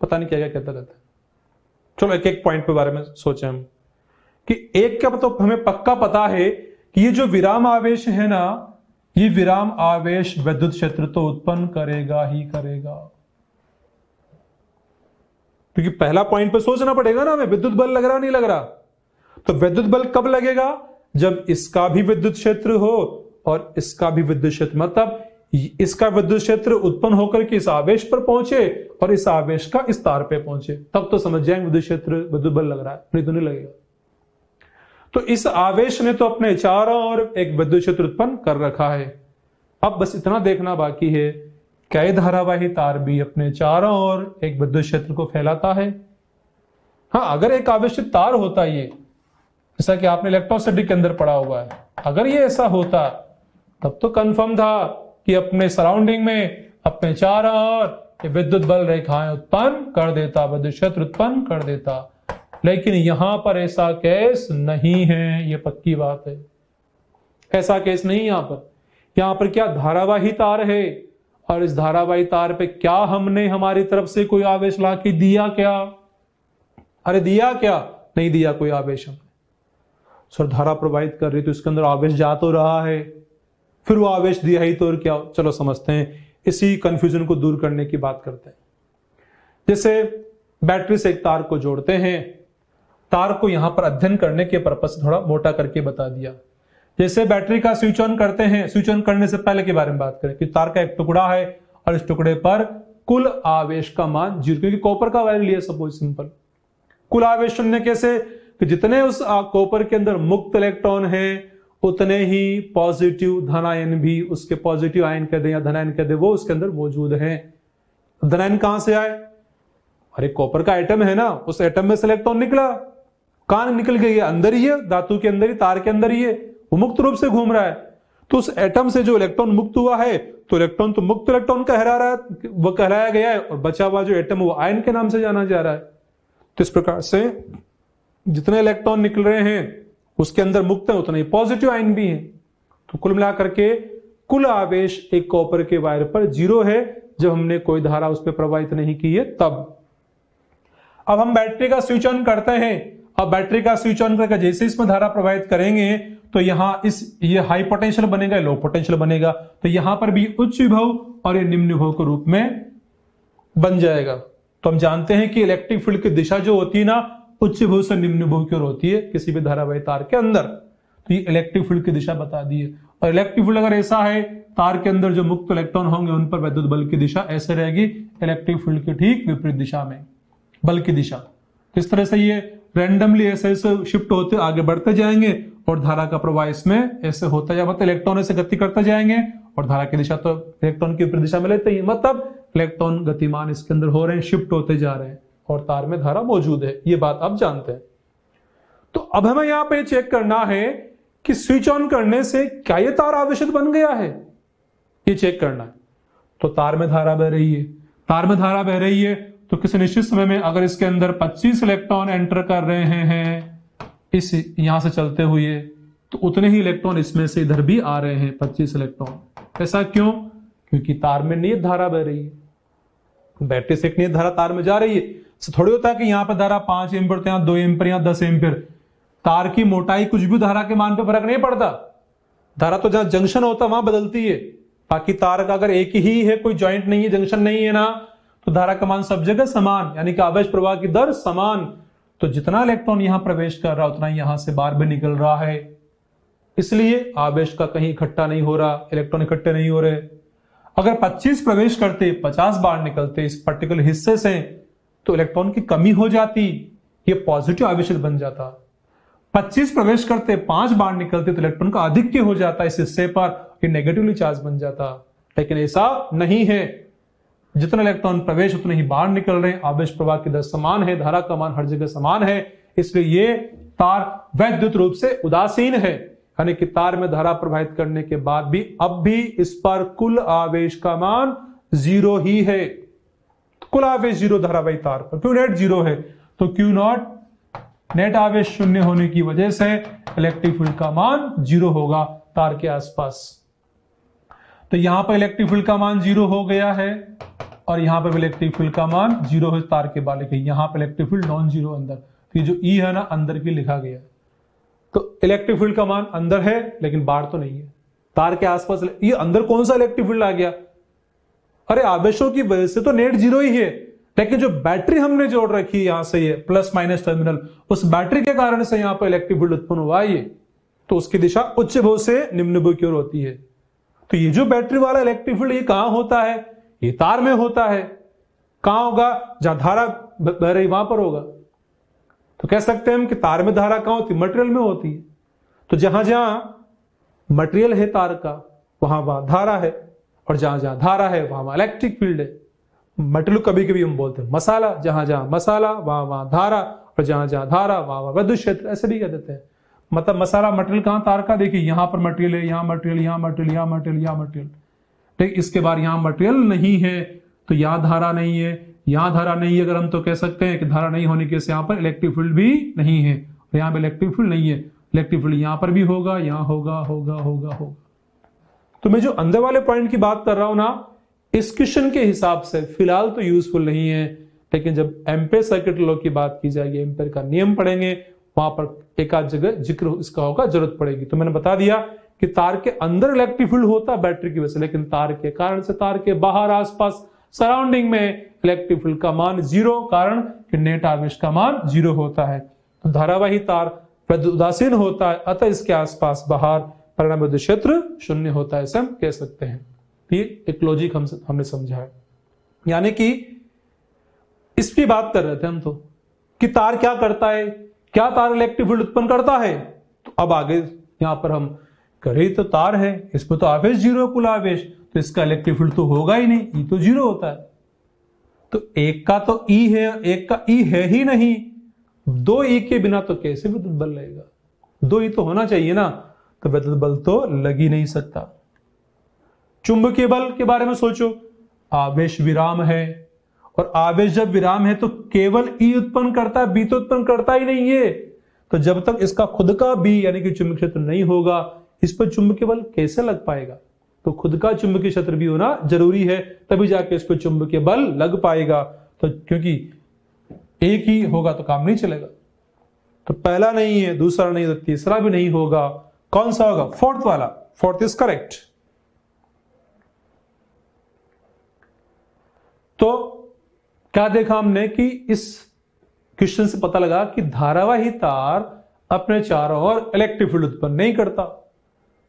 पता नहीं क्या क्या कहता रहता है। चलो एक एक पॉइंट पे बारे में सोचें हम कि एक का तो हमें पक्का पता है कि ये जो विराम आवेश है ना, ये विराम आवेश विद्युत क्षेत्र तो उत्पन्न करेगा ही करेगा। क्योंकि पहला पॉइंट पे सोचना पड़ेगा ना हमें, विद्युत बल लग रहा नहीं लग रहा। तो विद्युत बल कब लगेगा? जब इसका भी विद्युत क्षेत्र हो और इसका भी विद्युत क्षेत्र, मतलब इसका विद्युत क्षेत्र उत्पन्न होकर के इस आवेश पर पहुंचे और इस आवेश का इस तार पे पहुंचे, तब तो समझ जाएंगे विद्युत क्षेत्र, विद्युत बल लग रहा है, नहीं तो नहीं लगेगा। तो इस आवेश ने तो अपने चारों ओर एक विद्युत क्षेत्र उत्पन्न कर रखा है। अब बस इतना देखना बाकी है, क्या ये धारावाही तार भी अपने चारों ओर एक विद्युत क्षेत्र को फैलाता है? हाँ, अगर एक आवेशित तार होता ये, जैसा कि आपने इलेक्ट्रोस्टैटिक के अंदर पढ़ा हुआ है, अगर ये ऐसा होता तब तो कंफर्म था कि अपने सराउंडिंग में अपने चारों ओर विद्युत बल रेखाएं उत्पन्न कर देता, विद्युत क्षेत्र उत्पन्न कर देता। लेकिन यहां पर ऐसा केस नहीं है, ये पक्की बात है, ऐसा केस नहीं। यहां पर क्या धारावाही तार है, और इस धारावाही तार पे क्या हमने हमारी तरफ से कोई आवेश ला के दिया क्या? अरे दिया क्या? नहीं दिया कोई आवेश हमने। सर धारा प्रवाहित कर रही तो इसके अंदर आवेश जा तो रहा है, फिर वो आवेश दिया ही तो और क्या? चलो समझते हैं, इसी कंफ्यूजन को दूर करने की बात करते हैं। जैसे बैटरी से एक तार को जोड़ते हैं, तार को यहां पर अध्ययन करने के पर्पस से थोड़ा मोटा करके बता दिया। जैसे बैटरी का स्विच ऑन करते हैं, स्विच ऑन करने से पहले के बारे में बात करें कि तार का एक टुकड़ा है और इस टुकड़े पर कुल आवेश का मान 0, क्योंकि कॉपर का वायर लिया सपोज सिंपल। कुल आवेश शून्य कैसे? कि जितने उस कॉपर के अंदर मुक्त इलेक्ट्रॉन है उतने ही पॉजिटिव धन आयन भी, उसके पॉजिटिव आयन कह दे या धन आयन कह दे, वो उसके अंदर मौजूद है। धन आयन कहां से आए? अरे कॉपर का एटम है ना, उस एटम में से इलेक्ट्रॉन निकला, कहां निकल गई है? अंदर ही है, धातु के अंदर ही, तार के अंदर ही है, वो मुक्त रूप से घूम रहा है। तो उस एटम से जो इलेक्ट्रॉन मुक्त हुआ है, तो इलेक्ट्रॉन तो मुक्त इलेक्ट्रॉन कहला रहा है, वो कहलाया गया है, और बचा हुआ जो एटम वो आयन के नाम से जाना जा रहा है। तो इस प्रकार से जितने इलेक्ट्रॉन निकल रहे हैं उसके अंदर मुक्त है, उतने ही पॉजिटिव आयन भी है। तो कुल मिलाकर के कुल आवेश एक कॉपर के वायर पर 0 है, जब हमने कोई धारा उस पर प्रवाहित नहीं की है तब। अब हम बैटरी का स्विच ऑन करते हैं। अब बैटरी का स्विच ऑन करके जैसे इसमें धारा प्रवाहित करेंगे तो यहां ये हाई पोटेंशियल बनेगा, लो पोटेंशियल बनेगा, तो यहां पर भी उच्च विभव और ये निम्न विभव के रूप में बन जाएगा। तो हम जानते हैं कि इलेक्ट्रिक फील्ड की दिशा जो होती है ना, उच्च विभव से निम्न विभव की ओर होती है किसी भी धारावाही तार के अंदर। तो ये इलेक्ट्रिक फील्ड की दिशा बता दी है। और इलेक्ट्रिक फील्ड अगर ऐसा है, तार के अंदर जो मुक्त इलेक्ट्रॉन होंगे उन पर विद्युत बल की दिशा ऐसे रहेगी, इलेक्ट्रिक फील्ड की ठीक विपरीत दिशा में बल की दिशा। किस तरह से ये रैंडमली ऐसे ऐसे शिफ्ट होते आगे बढ़ते जाएंगे और धारा का प्रवाह इसमें ऐसे होता जाए, मतलब इलेक्ट्रॉन ऐसे गति करते जाएंगे और धारा की दिशा तो इलेक्ट्रॉन की विपरीत दिशा में लेते ही, मतलब इलेक्ट्रॉन गतिमान इसके अंदर हो रहे हैं, शिफ्ट होते जा रहे हैं और तार में धारा मौजूद है। ये बात आप जानते हैं। तो अब हमें यहां पे चेक करना है कि स्विच ऑन करने से क्या ये तार आवेशित बन गया है, ये चेक करना है। तो तार में धारा बह रही है, तार में धारा बह रही है, तो किसी निश्चित समय में अगर इसके अंदर 25 इलेक्ट्रॉन एंटर कर रहे हैं इस यहां से चलते हुए, तो उतने ही इलेक्ट्रॉन इसमें से इधर भी आ रहे हैं, 25 इलेक्ट्रॉन। ऐसा क्यों? क्योंकि तार में नियत धारा बह रही है, बैटरी से एक नियत धारा तार में जा रही है। थोड़ी होता है कि यहां पर धारा 5 एम्पियर तो यहां 2 एम्पियर, यहां 10 एम्पियर। तार की मोटाई कुछ भी धारा के मान पे फर्क नहीं पड़ता, धारा तो जहां जंक्शन होता है वहां बदलती है। बाकी तार का अगर एक ही है, कोई जॉइंट नहीं है, जंक्शन नहीं है ना, तो धारा का मान सब जगह समान, यानी कि आवेश प्रवाह की दर समान। तो जितना इलेक्ट्रॉन यहां प्रवेश कर रहा उतना यहां से बाहर भी निकल रहा है, इसलिए आवेश का कहीं इकट्ठा नहीं हो रहा, इलेक्ट्रॉन इकट्ठे नहीं हो रहे। अगर 25 प्रवेश करते 50 बाहर निकलते इस पर्टिकुलर हिस्से से, तो इलेक्ट्रॉन की कमी हो जाती, ये पॉजिटिव आवेशित बन जाता। 25 प्रवेश करते 5 बाहर निकलते तो इलेक्ट्रॉन का आधिक्य हो जाता इस हिस्से पर, ये नेगेटिवली चार्ज बन जाता। लेकिन ऐसा नहीं है, जितना इलेक्ट्रॉन प्रवेश उतने ही बाहर निकल रहे हैं, आवेश प्रवाह की दर समान है, धारा का मान हर जगह समान है, इसलिए ये तार वैद्युत रूप से उदासीन है। यानी कि तार में धारा प्रवाहित करने के बाद भी अब भी इस पर कुल आवेश का मान 0 ही है। कुल आवेश 0 धारावाही तार पर, क्यू नेट 0 है, तो क्यू नॉट नेट आवेश शून्य होने की वजह से इलेक्ट्रिक फील्ड का मान 0 होगा तार के आसपास। तो यहां पर इलेक्ट्रिक फील्ड का मान 0 हो गया है और यहां पर इलेक्ट्रिक फील्ड का मान 0 है तार के बाले के। यहां पर इलेक्ट्रिक फील्ड नॉन जीरो अंदर, तो ये जो ई है ना अंदर की लिखा गया, तो इलेक्ट्रिक फील्ड का मान अंदर है लेकिन बाहर तो नहीं है, तार के आसपास। ये अंदर कौन सा इलेक्ट्रिक फील्ड आ गया? अरे आवेशों की वजह से तो नेट 0 ही है, लेकिन जो बैटरी हमने जोड़ रखी है यहां से ये प्लस माइनस टर्मिनल, उस बैटरी के कारण से यहां पर इलेक्ट्रिक फील्ड उत्पन्न हुआ है, ये तो उसकी दिशा उच्च भू से निम्न भू की ओर होती है। तो ये जो बैटरी वाला इलेक्ट्रिक फील्ड ये कहां होता है? ये तार में होता है। कहां होगा? जहां धारा बह रही वहां पर होगा। तो कह सकते हैं हम कि तार में धारा कहां होती है? मटेरियल में होती है। तो जहां जहां मटेरियल है तार का वहां वहां धारा है, और जहां जहां धारा है वहां वहां इलेक्ट्रिक फील्ड है। मटेरियल कभी कभी हम बोलते हैं मसाला, जहां जहां मसाला वहां वहां धारा, और जहां जहां धारा वहां वहां विद्युत क्षेत्र, ऐसे भी कह देते हैं। मतलब मसाला मटेरियल कहां? तार का। देखिए यहां पर मटेरियल है, यहां मटेरियल, यहां मटेरियल, यहां मटेरियल, यहां मटेरियल, ठीक। इसके बाद यहां मटेरियल नहीं है तो यहां धारा नहीं है, यहां धारा नहीं है अगर हम तो कह सकते हैं कि धारा नहीं होने की वजह से यहां पर इलेक्ट्रिक फील्ड भी नहीं है, और यहां पर इलेक्ट्रिक फील्ड नहीं है। इलेक्ट्रिक फील्ड यहां पर भी होगा, यहां होगा, होगा, होगा, होगा। तो मैं जो अंदर वाले पॉइंट की बात कर रहा हूं ना, इस क्वेश्चन के हिसाब से फिलहाल तो यूजफुल नहीं है, लेकिन जब एम्पेयर सर्किट लॉ की बात की जाएगी, एम्पेयर का नियम पढ़ेंगे, वहां पर एक आध जगह जिक्र इसका होगा, जरूरत पड़ेगी। तो मैंने बता दिया कि तार के अंदर इलेक्ट्रिक फील्ड होता है बैटरी की वजह से, लेकिन तार के कारण से तार के बाहर आसपास सराउंडिंग में इलेक्ट्रिक फील्ड का मान 0, कारण कि नेट आवेश का मान 0 होता है। तो धारावाही तार विद्युत उदासीन होता है, अतः इसके आसपास बाहर परिणामी विद्युत क्षेत्र 0 होता है, ऐसे हम कह सकते हैं। ये एक लॉजिक हमने समझा है। यानी कि इसकी बात कर रहे थे हम तो कि तार क्या करता है, क्या तार इलेक्ट्रिक फील्ड उत्पन्न करता है। तो अब आगे यहां पर हम करें तो तार है, इसमें तो आवेश 0 कुल आवेश, तो इसका इलेक्ट्रिक फील्ड तो होगा ही नहीं, ई तो 0 होता है। तो एक का तो ई है, एक का ई है ही नहीं। 2 ई के बिना तो कैसे विद्युत बल लगेगा? 2 ई तो होना चाहिए ना, तो विद्युत बल तो लग ही नहीं सकता। चुंबकीय बल के बारे में सोचो, आवेश विराम है, और आवेश जब विराम है तो केवल ई उत्पन्न करता है, बी तो उत्पन्न करता ही नहीं है। तो जब तक इसका खुद का बी यानी कि चुंबकीय क्षेत्र नहीं होगा, इस पर चुंबकीय बल कैसे लग पाएगा? तो खुद का चुंबकीय क्षेत्र भी होना जरूरी है, तभी जाके इस पर चुंबकीय बल लग पाएगा। तो क्योंकि एक ही होगा तो काम नहीं चलेगा। तो पहला नहीं है, दूसरा नहीं, तो तीसरा भी नहीं होगा। कौन सा होगा? फोर्थ वाला। Fourth is correct. तो क्या देखा हमने कि इस क्वेश्चन से पता लगा कि धारावाही तार अपने चारों ओर इलेक्ट्रिक फील्ड उत्पन्न नहीं करता।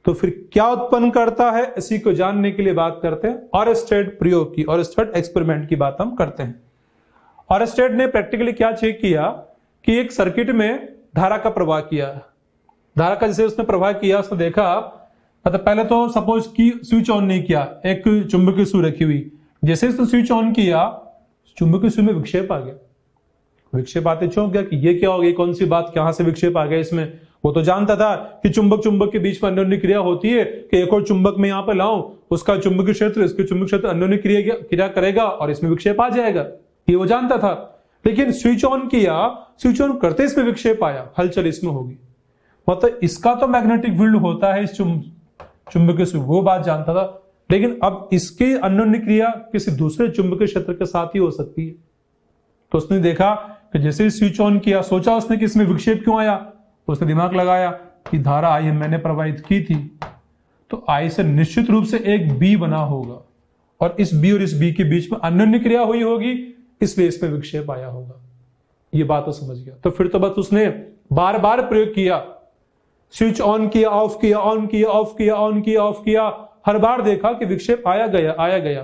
तो फिर क्या उत्पन्न करता है, इसी को जानने के लिए बात करते हैं ऑरेस्टेड प्रयोग की, ऑरेस्टेड एक्सपेरिमेंट की बात हम करते हैं। ऑरेस्टेड ने प्रैक्टिकली क्या चेक किया कि एक सर्किट में धारा का प्रवाह किया। धारा का जैसे उसने प्रवाह किया, उसने देखा, मतलब पहले तो सपोज की स्विच ऑन नहीं किया, एक चुंबकीय सुई रखी हुई, जैसे इसने स्विच ऑन किया चुंबकीय सुई में विक्षेप आ गया। विक्षेप आते चौंक गया कि ये क्या हो गई, कौन सी बात, कहां से विक्षेप आ गया इसमें। वो तो जानता था कि चुंबक चुंबक के बीच में अन्योन्य क्रिया होती है, कि एक और चुंबक में यहां पर लाऊं, उसका चुंबकीय क्षेत्र इसके चुंबकीय क्षेत्र अन्योन्य क्रिया करेगा और इसमें विक्षेप आ जाएगा, ये वो जानता था। लेकिन स्विच ऑन किया, स्विच ऑन करते इसमें विक्षेप आया, हलचल इसमें होगी, मतलब इसका तो मैग्नेटिक फील्ड होता है इस चुंबकीय सुई, वो बात जानता था। लेकिन अब इसकी अन्योन्य क्रिया किसी दूसरे चुंबकीय क्षेत्र के साथ ही हो सकती है। तो उसने देखा कि जैसे ही स्विच ऑन किया, सोचा उसने कि इसमें विक्षेप क्यों आया, उसने दिमाग लगाया कि धारा आई मैंने प्रवाहित की थी, तो आई से निश्चित रूप से एक बी बना होगा, और इस बी और इस बी के बीच में अन्योन्य क्रिया हुई होगी, इसलिए इसमें विक्षेप आया होगा। ये बात तो समझ गया। तो फिर तो बस उसने बार बार प्रयोग किया, स्विच ऑन किया, ऑफ किया, ऑन किया, ऑफ किया, ऑन किया, ऑफ किया, हर बार देखा कि विक्षेप आया गया, आया गया।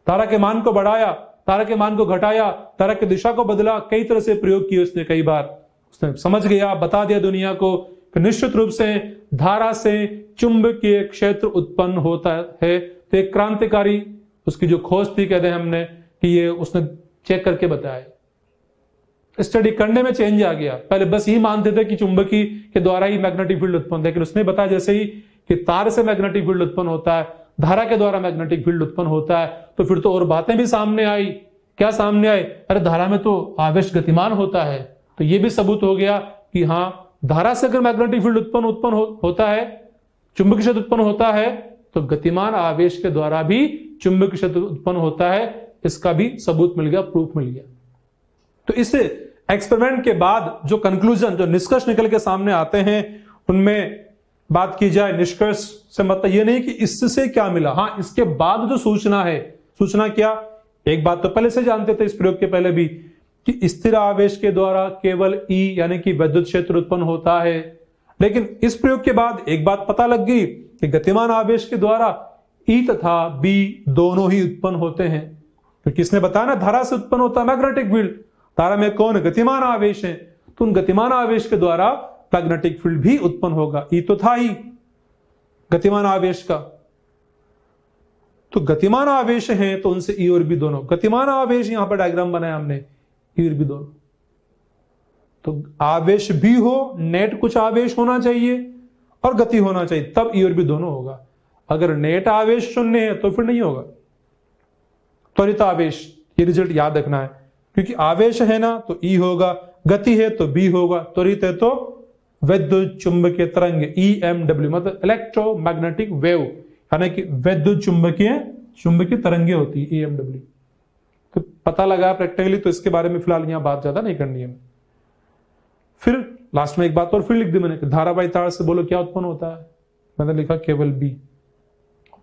धारा के मान को बढ़ाया, धारा के मान को घटाया, धारा की दिशा को बदला, कई तरह से प्रयोग किए उसने कई बार। उसने समझ गया, बता दिया दुनिया को कि निश्चित रूप से धारा से चुंबकीय क्षेत्र उत्पन्न होता है। तो एक क्रांतिकारी उसकी जो खोज थी, कहते हैं हमने कि ये उसने चेक करके बताया। स्टडी करने में चेंज आ गया। पहले बस यही मानते थे कि चुंबकीय के द्वारा ही मैग्नेटिक फील्ड उत्पन्न, लेकिन उसने बताया जैसे ही कि तार से मैग्नेटिक फील्ड उत्पन्न होता है, धारा के द्वारा मैग्नेटिक फील्ड उत्पन्न होता है, तो फिर तो और बातें भी सामने आई। क्या सामने आई? अरे धारा में तो आवेश गतिमान होता है, तो यह भी सबूत हो गया कि हाँ, धारा से अगर मैग्नेटिक फील्ड उत्पन्न होता है, चुंबकीय क्षेत्र उत्पन्न होता है, तो गतिमान आवेश के द्वारा भी चुंबकीय क्षेत्र उत्पन्न होता है। इसका भी सबूत मिल गया, प्रूफ मिल गया। तो इस एक्सपेरिमेंट के बाद जो कंक्लूजन, जो निष्कर्ष निकल के सामने आते हैं, उनमें बात की जाए निष्कर्ष से मतलब यह नहीं कि इससे क्या मिला, हाँ, इसके बाद जो सूचना है, सूचना क्या एक बात तो पहले से जानते थे इस प्रयोग के पहले भी कि स्थिर आवेश के द्वारा केवल E यानी कि विद्युत क्षेत्र उत्पन्न होता है, लेकिन इस प्रयोग के बाद एक बात पता लग गई कि गतिमान आवेश के द्वारा E तथा B दोनों ही उत्पन्न होते हैं। तो किसने बताया ना, धारा से उत्पन्न होता है मैग्नेटिक फील्ड। धारा में कौन गतिमान आवेश है, तो उन गतिमान आवेश के द्वारा मैग्नेटिक फील्ड भी उत्पन्न होगा। E तो था ही गतिमान आवेश का, तो गतिमान आवेश हैं तो उनसे E और B दोनों गतिमान आवेश, यहां पर डायग्राम बनाया हमने, E और B दोनों। तो आवेश भी हो, नेट कुछ आवेश होना चाहिए और गति होना चाहिए, तब E और B दोनों होगा। अगर नेट आवेश शून्य है तो फिर नहीं होगा। त्वरित आवेश, ये रिजल्ट याद रखना है, क्योंकि आवेश है ना तो E होगा, गति है तो B होगा, त्वरित है तो विद्युत चुंबकीय तरंग EMW, मतलब इलेक्ट्रोमैग्नेटिक वेव, यानी कि विद्युत चुंबकीय तरंगे होती है EMW। तो पता लगा प्रैक्टिकली, तो इसके बारे में फिलहाल यहां बात ज्यादा नहीं करनी है। फिर लास्ट में एक बात और फिर लिख दी मैंने, धारावाही तार से बोलो क्या उत्पन्न होता है, मैंने लिखा केवल B।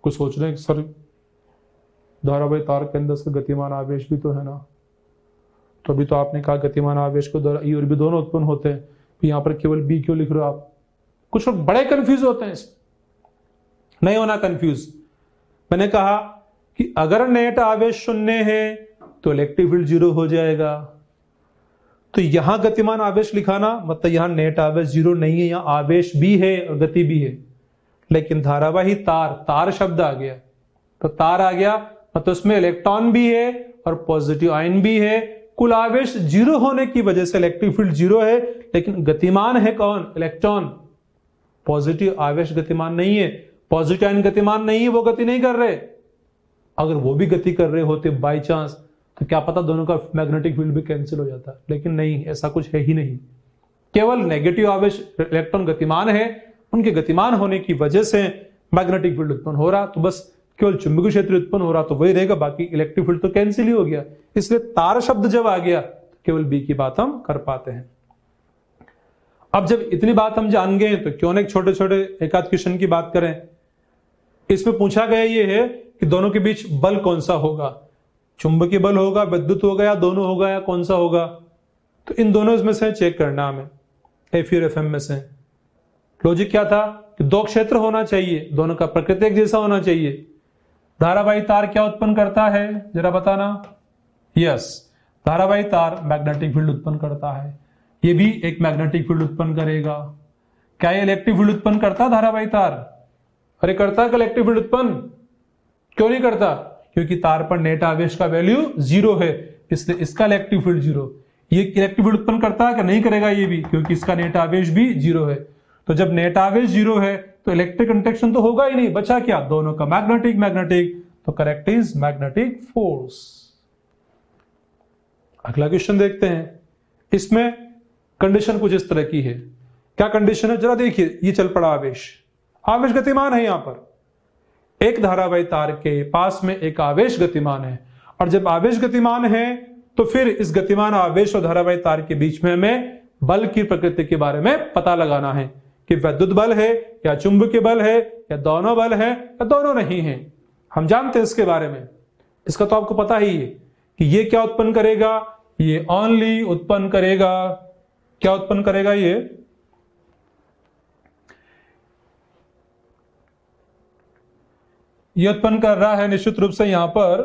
कुछ सोच रहे हैं सर धारावाही तार के अंदर से गतिमान आवेश भी तो है ना, तो अभी तो आपने कहा गतिमान आवेश को द्वारा E और B दोनों उत्पन्न होते हैं, तो यहां पर केवल B क्यों लिख रहे हो आप? कुछ लोग बड़े कंफ्यूज होते हैं इसमें, नहीं होना कंफ्यूज। मैंने कहा कि अगर नेट आवेश शून्य है तो इलेक्ट्रिक फील्ड 0 हो जाएगा, तो यहां गतिमान आवेश लिखाना मतलब यहां नेट आवेश 0 नहीं है, यहां आवेश भी है और गति भी है। लेकिन धारावाही तार शब्द आ गया, तो तार आ गया मतलब उसमें इलेक्ट्रॉन भी है और पॉजिटिव आयन भी है। कुल आवेश 0 होने की वजह से इलेक्ट्रिक फील्ड 0 है, लेकिन गतिमान है कौन? इलेक्ट्रॉन। पॉजिटिव आवेश गतिमान नहीं है, पॉजिटिव आयन गतिमान नहीं है, वो गति नहीं कर रहे। अगर वो भी गति कर रहे होते बाई चांस, तो क्या पता दोनों का मैग्नेटिक फील्ड भी कैंसिल हो जाता, लेकिन नहीं, ऐसा कुछ है ही नहीं। केवल नेगेटिव आवेश इलेक्ट्रॉन गतिमान है, उनके गतिमान होने की वजह से मैग्नेटिक फील्ड उत्पन्न हो रहा, तो बस केवल चुंबकीय क्षेत्र उत्पन्न हो रहा तो वही रहेगा, बाकी इलेक्ट्रिक फील्ड तो कैंसिल ही हो गया। इसलिए तार शब्द जब आ गया तो केवल B की बात हम कर पाते हैं। अब जब इतनी बात हम जान गए तो क्यों ना एक छोटे छोटे एक आध क्वेश्चन की बात करें। इसमें पूछा गया ये है कि दोनों के बीच बल कौन सा होगा, चुंबकीय बल होगा, विद्युत होगा, या दोनों होगा, या कौन सा होगा? तो इन दोनों में से चेक करना हमें, F और FM में से। लॉजिक क्या था कि दो क्षेत्र होना चाहिए, दोनों का प्रकृति एक जैसा होना चाहिए। धारावाही तार क्या उत्पन्न करता है जरा बताना? यस, धारावाही तार मैग्नेटिक फील्ड उत्पन्न करता है, ये भी एक मैग्नेटिक फील्ड उत्पन्न करेगा। क्या ये इलेक्ट्रिक फील्ड उत्पन्न करता है धारावाही तार? अरे करता है इलेक्ट्रिक फील्ड उत्पन्न? क्यों नहीं करता? क्योंकि तार पर नेट आवेश का वैल्यू 0 है, इसलिए इसका इलेक्ट्रिक फील्ड 0। ये इलेक्ट्रिक फील्ड उत्पन्न करता है कि नहीं करेगा? ये भी, क्योंकि इसका नेट आवेश भी 0 है। तो जब नेट आवेश 0 है तो इलेक्ट्रिक इंटरेक्शन तो होगा ही नहीं, बचा क्या? दोनों का मैग्नेटिक। तो करेक्ट इज मैग्नेटिक फोर्स। अगला क्वेश्चन देखते हैं। इसमें कंडीशन कुछ इस तरह की है। क्या कंडीशन है जरा देखिए, ये चल पड़ा आवेश गतिमान है। यहां पर एक धारावाही तार के पास में एक आवेश गतिमान है, और जब आवेश गतिमान है तो फिर इस गतिमान आवेश और धारावाही तार के बीच में हमें बल की प्रकृति के बारे में पता लगाना है कि विद्युत बल है या चुंबकीय बल है या दोनों बल है या दोनों नहीं है। हम जानते हैं इसके बारे में, इसका तो आपको पता ही है कि ये क्या उत्पन्न करेगा, ये ओनली उत्पन्न करेगा, क्या उत्पन्न करेगा? ये उत्पन्न कर रहा है निश्चित रूप से यहां पर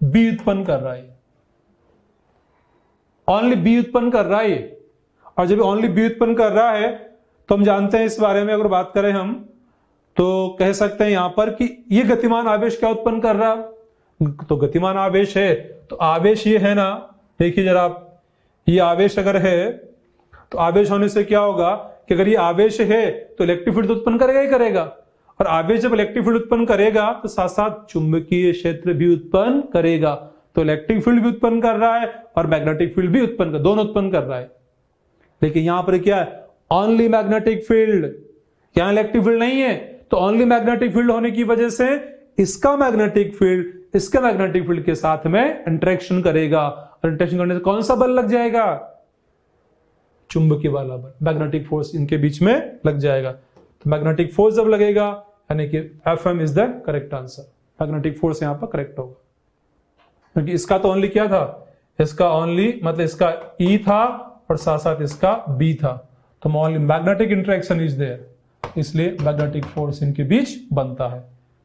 बी उत्पन्न कर रहा है, ओनली बी उत्पन्न कर रहा है। और जब ओनली बी उत्पन्न कर रहा है तो हम जानते हैं इस बारे में, अगर बात करें हम तो कह सकते हैं यहां पर कि ये गतिमान आवेश क्या उत्पन्न कर रहा है? तो गतिमान आवेश है तो आवेश ये है ना, देखिए जरा आप, ये आवेश अगर है तो आवेश होने से क्या होगा कि अगर ये आवेश है तो इलेक्ट्रिक फील्ड उत्पन्न करेगा ही करेगा, और आवेश जब इलेक्ट्रिक फील्ड उत्पन्न करेगा तो साथ साथ चुंबकीय क्षेत्र भी उत्पन्न करेगा। तो इलेक्ट्रिक फील्ड भी उत्पन्न कर रहा है और मैग्नेटिक फील्ड भी दोनों उत्पन्न कर रहा है। लेकिन यहां पर क्या है? ओनली मैग्नेटिक फील्ड, यहां इलेक्ट्रिक फील्ड नहीं है। तो ओनली मैग्नेटिक फील्ड होने की वजह से इसका मैग्नेटिक फील्ड इसके मैग्नेटिक फील्ड के साथ में इंटरेक्शन करेगा, और इंटरेक्शन करने से कौन सा बल लग जाएगा? चुंबकीय वाला बल, मैग्नेटिक फोर्स इनके बीच में लग जाएगा। तो मैग्नेटिक फोर्स जब लगेगा यानी कि FM is the correct answer. Magnetic force यहां पर करेक्ट होगा, क्योंकि इसका तो ओनली क्या था, इसका ओनली मतलब इसका E था और साथ साथ इसका B था, तो only magnetic interaction is there, इसलिए मैग्नेटिक फोर्स इनके बीच बनता है।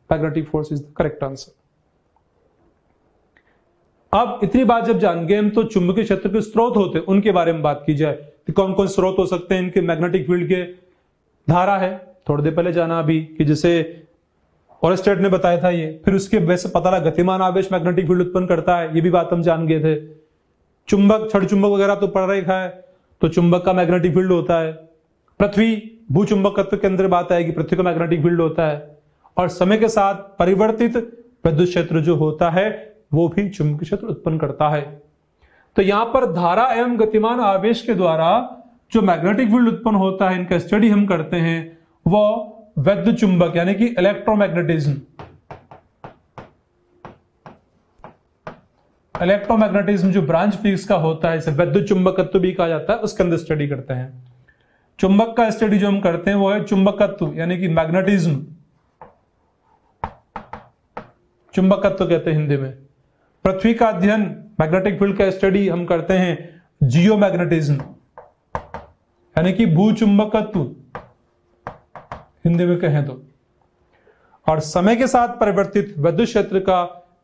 Magnetic force is the correct answer. अब इतनी बात जब जान गए हम, तो चुंबकीय क्षेत्र के स्रोत होते हैं उनके बारे में बात की जाए, तो कौन कौन स्रोत हो सकते हैं इनके मैग्नेटिक फील्ड के। धारा है, थोड़ी देर पहले जाना अभी कि जैसे ओरेस्टेड ने बताया था ये, फिर उसके वैसे पता लगा गतिमान आवेश मैग्नेटिक फील्ड उत्पन्न करता है, ये भी बात हम जान गए थे। चुंबक, छड़ चुंबक वगैरह तो पढ़ रखा है, तो चुंबक का मैग्नेटिक फील्ड होता है। पृथ्वी, भूचुंबकत्व के अंदर बात आएगी, पृथ्वी का मैग्नेटिक फील्ड होता है। और समय के साथ परिवर्तित विद्युत क्षेत्र जो होता है वो भी चुंबकीय क्षेत्र उत्पन्न करता है। तो यहां पर धारा एवं गतिमान आवेश के द्वारा जो मैग्नेटिक फील्ड उत्पन्न होता है, इनका स्टडी हम करते हैं, वो विद्युत चुंबक यानी कि इलेक्ट्रोमैग्नेटिज्म, इलेक्ट्रोमैग्नेटिज्म जो ब्रांच फिजिक्स का होता है, इसे विद्युत चुंबकत्व भी कहा जाता है, उसके अंदर स्टडी करते हैं। चुंबक का स्टडी जो हम करते हैं वो है चुंबकत्व यानी कि मैग्नेटिज्म, चुंबकत्व कहते हैं हिंदी में। पृथ्वी का अध्ययन, मैग्नेटिक फील्ड का स्टडी हम करते हैं जियोमैग्नेटिज्म यानी कि भूचुंबकत्व हिंदी में कहें तो। और समय के साथ परिवर्तित विद्युत क्षेत्र का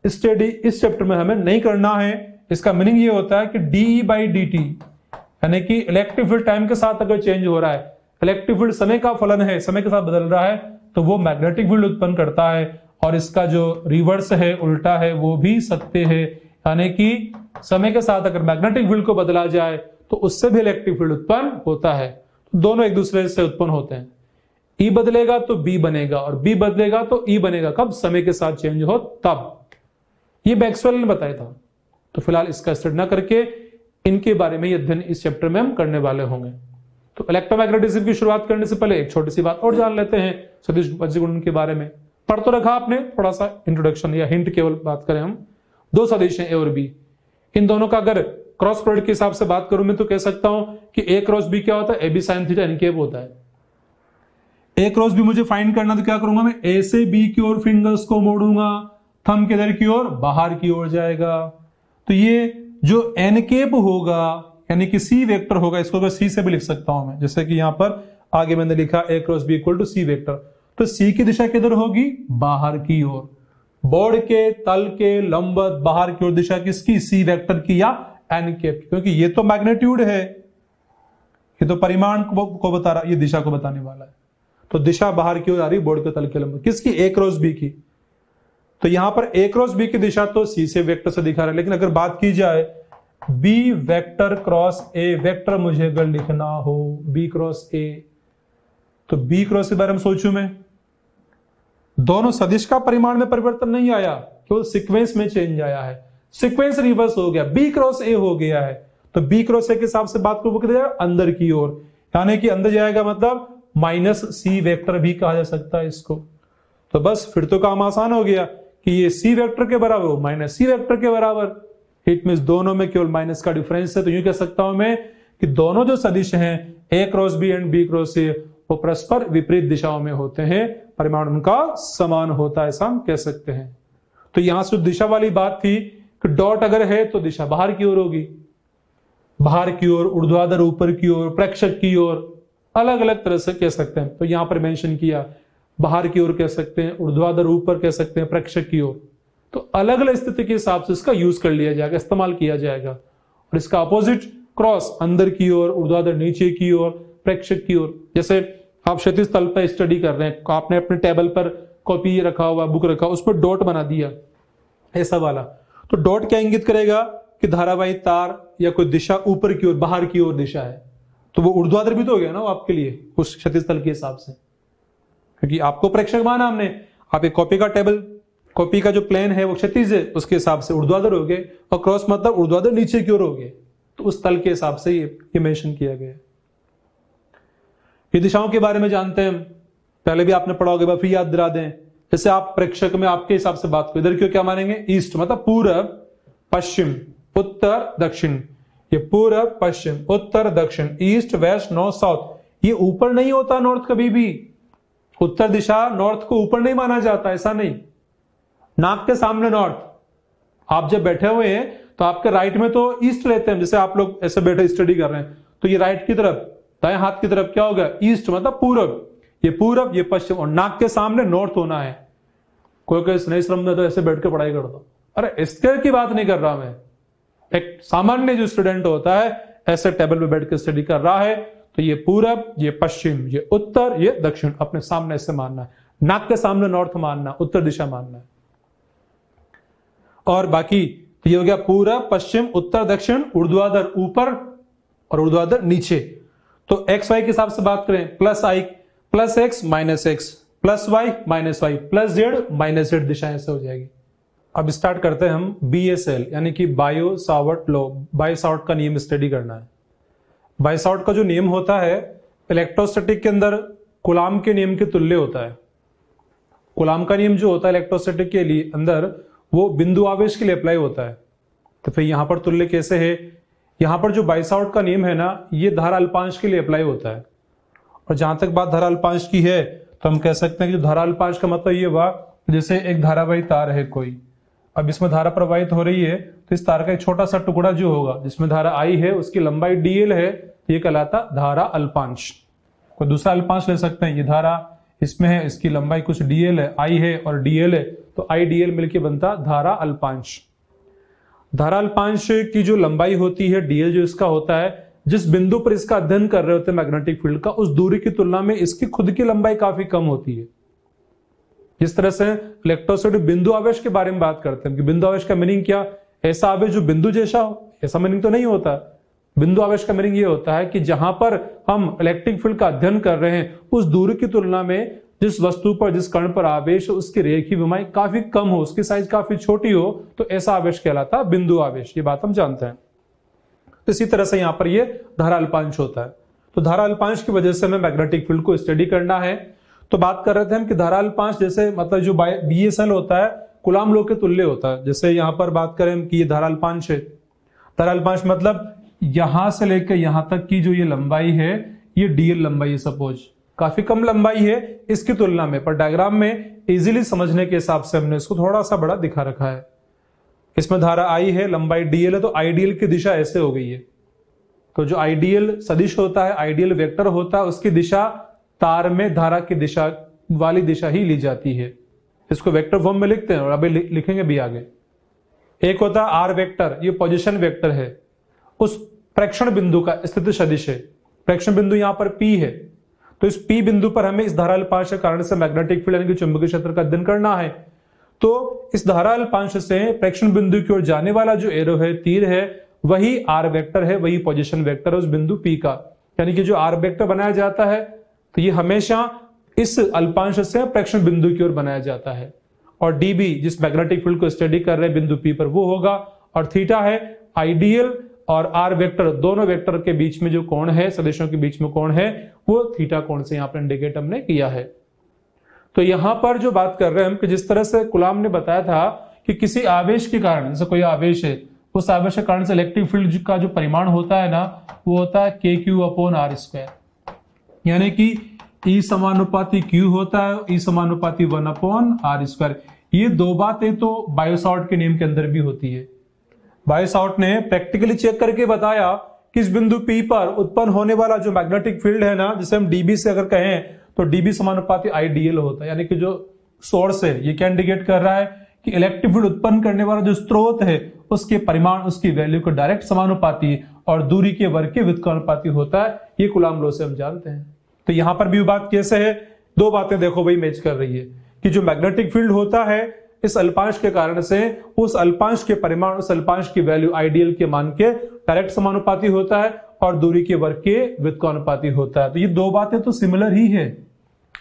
स्टडी इस चैप्टर में हमें नहीं करना है। इसका मीनिंग ये होता है कि dE/dt यानी कि इलेक्ट्रिक फील्ड टाइम के साथ अगर चेंज हो रहा है, इलेक्ट्रिक फील्ड समय का फलन है, समय के साथ बदल रहा है, तो वो मैग्नेटिक फील्ड उत्पन्न करता है। और इसका जो रिवर्स है, उल्टा है, वो भी सत्य है, यानी कि समय के साथ अगर मैग्नेटिक फील्ड को बदला जाए तो उससे भी इलेक्ट्रिक फील्ड उत्पन्न होता है। दोनों एक दूसरे से उत्पन्न होते हैं। E बदलेगा तो B बनेगा और B बदलेगा तो E बनेगा, कब? समय के साथ चेंज हो तब। ये मैक्सवेल ने बताया था। तो फिलहाल इसका स्टडी ना करके इनके बारे में अध्ययन इस चैप्टर में हम करने वाले होंगे। तो इलेक्ट्रोमैग्नेटिज्म की शुरुआत करने से पहले एक छोटी सी बात और जान लेते हैं सदिश वज्रगुणन के बारे में। पढ़ तो रखा आपने, थोड़ा सा इंट्रोडक्शन या हिंट केवल बात करें हम। दो सदिश हैं A और B, इन दोनों का अगर क्रॉस प्रोडक्ट के हिसाब से बात करूं मैं तो कह सकता हूं कि A क्रॉस B क्या होता है, AB sin theta n cap होता है। A क्रॉस B मुझे फाइंड करना, तो क्या करूंगा मैं, A से B की ओर फिंगर्स को मोड़ूंगा, थंब किधर की ओर, बाहर की ओर जाएगा। तो ये जो n कैप होगा यानी कि C वेक्टर होगा, इसको मैं C से भी लिख सकता हूं मैं, जैसे कि यहां पर आगे मैंने लिखा A cross B equal to C vector. तो C की दिशा किधर होगी, बाहर की ओर। बोर्ड के तल के लंबवत बाहर की ओर दिशा किसकी, C वेक्टर की या n कैप, क्योंकि ये तो मैग्नीट्यूड है, ये तो परिमाण को बता रहा, ये दिशा को बताने वाला है। तो दिशा बाहर की ओर आ रही, बोर्ड के तल के लंबवत, किसकी, A क्रॉस B की। तो यहां पर A क्रॉस B की दिशा तो C से वेक्टर से दिखा रहा है, लेकिन अगर बात की जाए B vector cross A vector मुझे अगर लिखना हो, B क्रॉस A, तो B क्रॉस के बारे में सोचूं मैं, दोनों सदिश का परिमाण में परिवर्तन नहीं आया, केवल सीक्वेंस में चेंज आया है। सीक्वेंस रिवर्स हो गया, B क्रॉस A हो गया है। तो B क्रॉस A के हिसाब से बात को किधर जाएगा, अंदर की ओर, यानी कि अंदर जाएगा, मतलब माइनस C वेक्टर भी कहा जा सकता है इसको। तो बस फिर तो काम आसान हो गया कि ये C वेक्टर के बराबर हो माइनस C वेक्टर के बराबर। इट मींस दोनों में केवल माइनस का डिफरेंस है। तो यूं कह सकता हूं मैं कि दोनों जो सदिश हैं A cross B and B cross A, वो परस्पर विपरीत दिशाओं में होते हैं, परिमाण उनका समान होता है, ऐसा हम कह सकते हैं। तो यहां से दिशा वाली बात थी कि डॉट अगर है तो दिशा बाहर की ओर होगी, बाहर की ओर, ऊर्ध्वाधर ऊपर की ओर, प्रेक्षक की ओर, अलग अलग तरह से कह सकते हैं। तो यहां पर मेंशन किया, बाहर की ओर कह सकते हैं, ऊर्ध्वाधर ऊपर कह सकते हैं, प्रेक्षक की ओर। तो अलग अलग स्थिति के हिसाब से इसका यूज कर लिया जाएगा, इस्तेमाल किया जाएगा। और इसका अपोजिट क्रॉस अंदर की ओर, ऊर्ध्वाधर नीचे की ओर, प्रेक्षक की ओर। जैसे आप क्षैतिज तल पर स्टडी कर रहे हैं, आपने अपने टेबल पर कॉपी रखा हुआ, बुक रखा, उस पर डॉट बना दिया ऐसा वाला, तो डॉट क्या इंगित करेगा कि धारावाही तार या कोई दिशा ऊपर की ओर, बाहर की ओर दिशा है। तो वो ऊर्ध्वाधर भी तो हो गया ना वो आपके लिए उस क्षैतिज तल के हिसाब से, क्योंकि आपको प्रेक्षक माना हमने। आप एक कॉपी का टेबल, कॉपी का जो प्लेन है वो क्षैतिज है, उसके हिसाब से ऊर्ध्वाधर हो गए, और क्रॉस मतलब ऊर्ध्वाधर नीचे की ओर हो गए। तो उस तल के हिसाब से ये मेंशन किया गया। ये दिशाओं के बारे में जानते हैं, पहले भी आपने पढ़ा होगा, फिर याद दिला दें। जैसे आप प्रेक्षक में आपके हिसाब से बात करो, इधर क्यों क्या मानेंगे, ईस्ट मतलब पूर्व पश्चिम उत्तर दक्षिण। ये पूर्व पश्चिम उत्तर दक्षिण, ईस्ट वेस्ट नॉर्थ साउथ। ये ऊपर नहीं होता नॉर्थ, कभी भी उत्तर दिशा नॉर्थ को ऊपर नहीं माना जाता, ऐसा नहीं। नाक के सामने नॉर्थ। आप जब बैठे हुए हैं तो आपके राइट में तो ईस्ट लेते हैं, जैसे आप लोग ऐसे बैठे स्टडी कर रहे हैं तो ये राइट की तरफ, दाएं हाथ की तरफ क्या होगा, ईस्ट मतलब पूरब, ये पूरब ये पश्चिम, और नाक के सामने नॉर्थ होना है। कोई कोई नहीं समझता तो ऐसे बैठ के पढ़ाई कर दो, अरे इसके की बात नहीं कर रहा मैं, एक सामान्य जो स्टूडेंट होता है ऐसे टेबल पे बैठ के स्टडी कर रहा है तो ये पूरब, ये पश्चिम, ये उत्तर, ये दक्षिण अपने सामने ऐसे मानना है। नाक के सामने नॉर्थ मानना, उत्तर दिशा मानना है। और बाकी तो ये हो गया पूरब, पश्चिम, उत्तर, दक्षिण, ऊर्ध्वाधर ऊपर और ऊर्ध्वाधर नीचे। तो एक्स वाई के हिसाब से बात करें, plus I plus X minus X plus Y minus Y plus Z minus Z दिशा ऐसे हो जाएगी। अब स्टार्ट करते हैं हम BSL यानी कि Biot Savart law, Biot Savart का नियम स्टडी करना है। बायो सावर्ट का जो नियम होता है इलेक्ट्रोस्टैटिक के अंदर कूलाम के नियम के तुल्य होता है। कूलाम का नियम जो होता है इलेक्ट्रोस्टैटिक के लिए अंदर वो बिंदु आवेश के लिए अप्लाई होता है। तो फिर यहां पर तुल्य कैसे है, यहां पर जो बायो सावर्ट का नियम है ना ये धारा अल्पांश के लिए अप्लाई होता है। और जहां तक बात धारा अल्पांश की है तो हम कह सकते हैं कि जो धारा अल्पांश का मतलब ये हुआ जैसे एक धारावाही तार है कोई, अब इसमें धारा प्रवाहित हो रही है तो इस तार का एक छोटा सा टुकड़ा जो होगा जिसमें धारा I है उसकी लंबाई dl है, ये कहलाता धारा अल्पांश। कोई दूसरा अल्पांश ले सकते हैं, ये धारा इसमें है इसकी लंबाई कुछ dl है, I है और dl है तो I dl मिलके बनता धारा अल्पांश। धारा अल्पांश की जो लंबाई होती है dl जो इसका होता है, जिस बिंदु पर इसका अध्ययन कर रहे होते हैं मैग्नेटिक फील्ड का, उस दूरी की तुलना में इसकी खुद की लंबाई काफी कम होती है। जिस तरह से इलेक्ट्रोस्टैटिक बिंदु आवेश के बारे में बात करते हैं कि बिंदु आवेश का मीनिंग क्या, ऐसा आवेश जो बिंदु जैसा हो, ऐसा मीनिंग तो नहीं होता। बिंदु आवेश का मीनिंग ये होता है कि जहां पर हम इलेक्ट्रिक फील्ड का अध्ययन कर रहे हैं उस दूरी की तुलना में जिस वस्तु पर जिस कण पर आवेश हो उसकी रेखीय विमाएं काफी कम हो, उसकी साइज काफी छोटी हो, तो ऐसा आवेश कहलाता बिंदु आवेश। ये बात हम जानते हैं। तो इसी तरह से यहां पर ये धारा अल्पांश होता है। तो धारा अल्पांश की वजह से हमें मैग्नेटिक फील्ड को स्टडी करना है। तो बात कर रहे थे हम कि धारा अल्पांश जैसे मतलब जो BSL होता है कूलाम लॉ के तुल्य होता है। जैसे यहां पर बात करें कि ये धारा अल्पांश है, धारा अल्पांश मतलब यहां से लेकर यहां तक की जो ये लंबाई है ये dl लंबाई है, सपोज काफी कम लंबाई है इसकी तुलना में, पर डायग्राम में इजीली समझने के हिसाब से हमने इसको थोड़ा सा बड़ा दिखा रखा है। इसमें धारा I है, लंबाई dl है, तो आइडियल की दिशा ऐसे हो गई है। तो जो आइडियल सदिश होता है, आइडियल वेक्टर होता है, उसकी दिशा तार में धारा की दिशा वाली दिशा ही ली जाती है। इसको वेक्टर फॉर्म में लिखते हैं और अभी लिखेंगे भी आगे। एक होता है आर वेक्टर, ये पोजीशन वेक्टर है, उस प्रेक्षण बिंदु का स्थिति सदिश है। प्रेक्षण बिंदु यहां पर P है, तो इस P बिंदु पर हमें इस धारा अल्पांश के कारण से मैग्नेटिक फील्ड यानी कि चुंबकीय क्षेत्र का अध्ययन करना है। तो इस धारा अल्पांश से प्रेक्षण बिंदु की ओर जाने वाला जो एरो है, तीर है, वही आर वेक्टर है, वही पोजीशन वेक्टर है उस बिंदु P का। यानी कि जो आर वेक्टर बनाया जाता है तो ये हमेशा इस अल्पांश से प्रेक्षण बिंदु की ओर बनाया जाता है। और dB जिस मैग्नेटिक फील्ड को स्टडी कर रहे हैं बिंदु P पर वो होगा, और थीटा है आइडियल और आर वेक्टर दोनों वेक्टर के बीच में जो कोण है, सदिशों के बीच में कोण है, वो थीटा कोण से यहां पर इंडिकेट हमने किया है। तो यहां पर जो बात कर रहे हैं हम कि जिस तरह से कूलाम ने बताया था कि किसी आवेश के कारण, जैसे कोई आवेश है, उस आवेश के कारण से इलेक्ट्रिक फील्ड का जो परिमाण होता है ना वो होता है KQ/R², यानी कि E समानुपाती Q होता है, E समानुपाती 1/R²। ये दो बातें तो बायो सावर्ट के नियम के अंदर भी होती है। बायो सावर्ट ने प्रैक्टिकली चेक करके बताया कि इस बिंदु P पर उत्पन्न होने वाला जो मैग्नेटिक फील्ड है ना, जिसे हम dB से अगर कहें तो dB समानुपाती IDL होता है। यानी कि जो सोर्स है ये क्या इंडिकेट कर रहा है कि इलेक्ट्रिक फील्ड उत्पन्न करने वाला जो स्रोत है उसके परिमाण, उसकी वैल्यू को डायरेक्ट समानुपाती और दूरी के वर्ग के व्युत्क्रमानुपाती होता है। ये कूलाम लॉ से हम जानते हैं। तो यहां पर भी बात कैसे है, दो बातें देखो वही मैच कर रही है कि जो मैग्नेटिक फील्ड होता है इस अल्पांश के कारण से उस अल्पांश के परिमाण, उस अल्पांश की वैल्यू आइडियल के मान के डायरेक्ट समानुपाती होता है और दूरी के वर्ग के व्युत्क्रमानुपाती होता है। तो ये दो बातें तो सिमिलर ही है।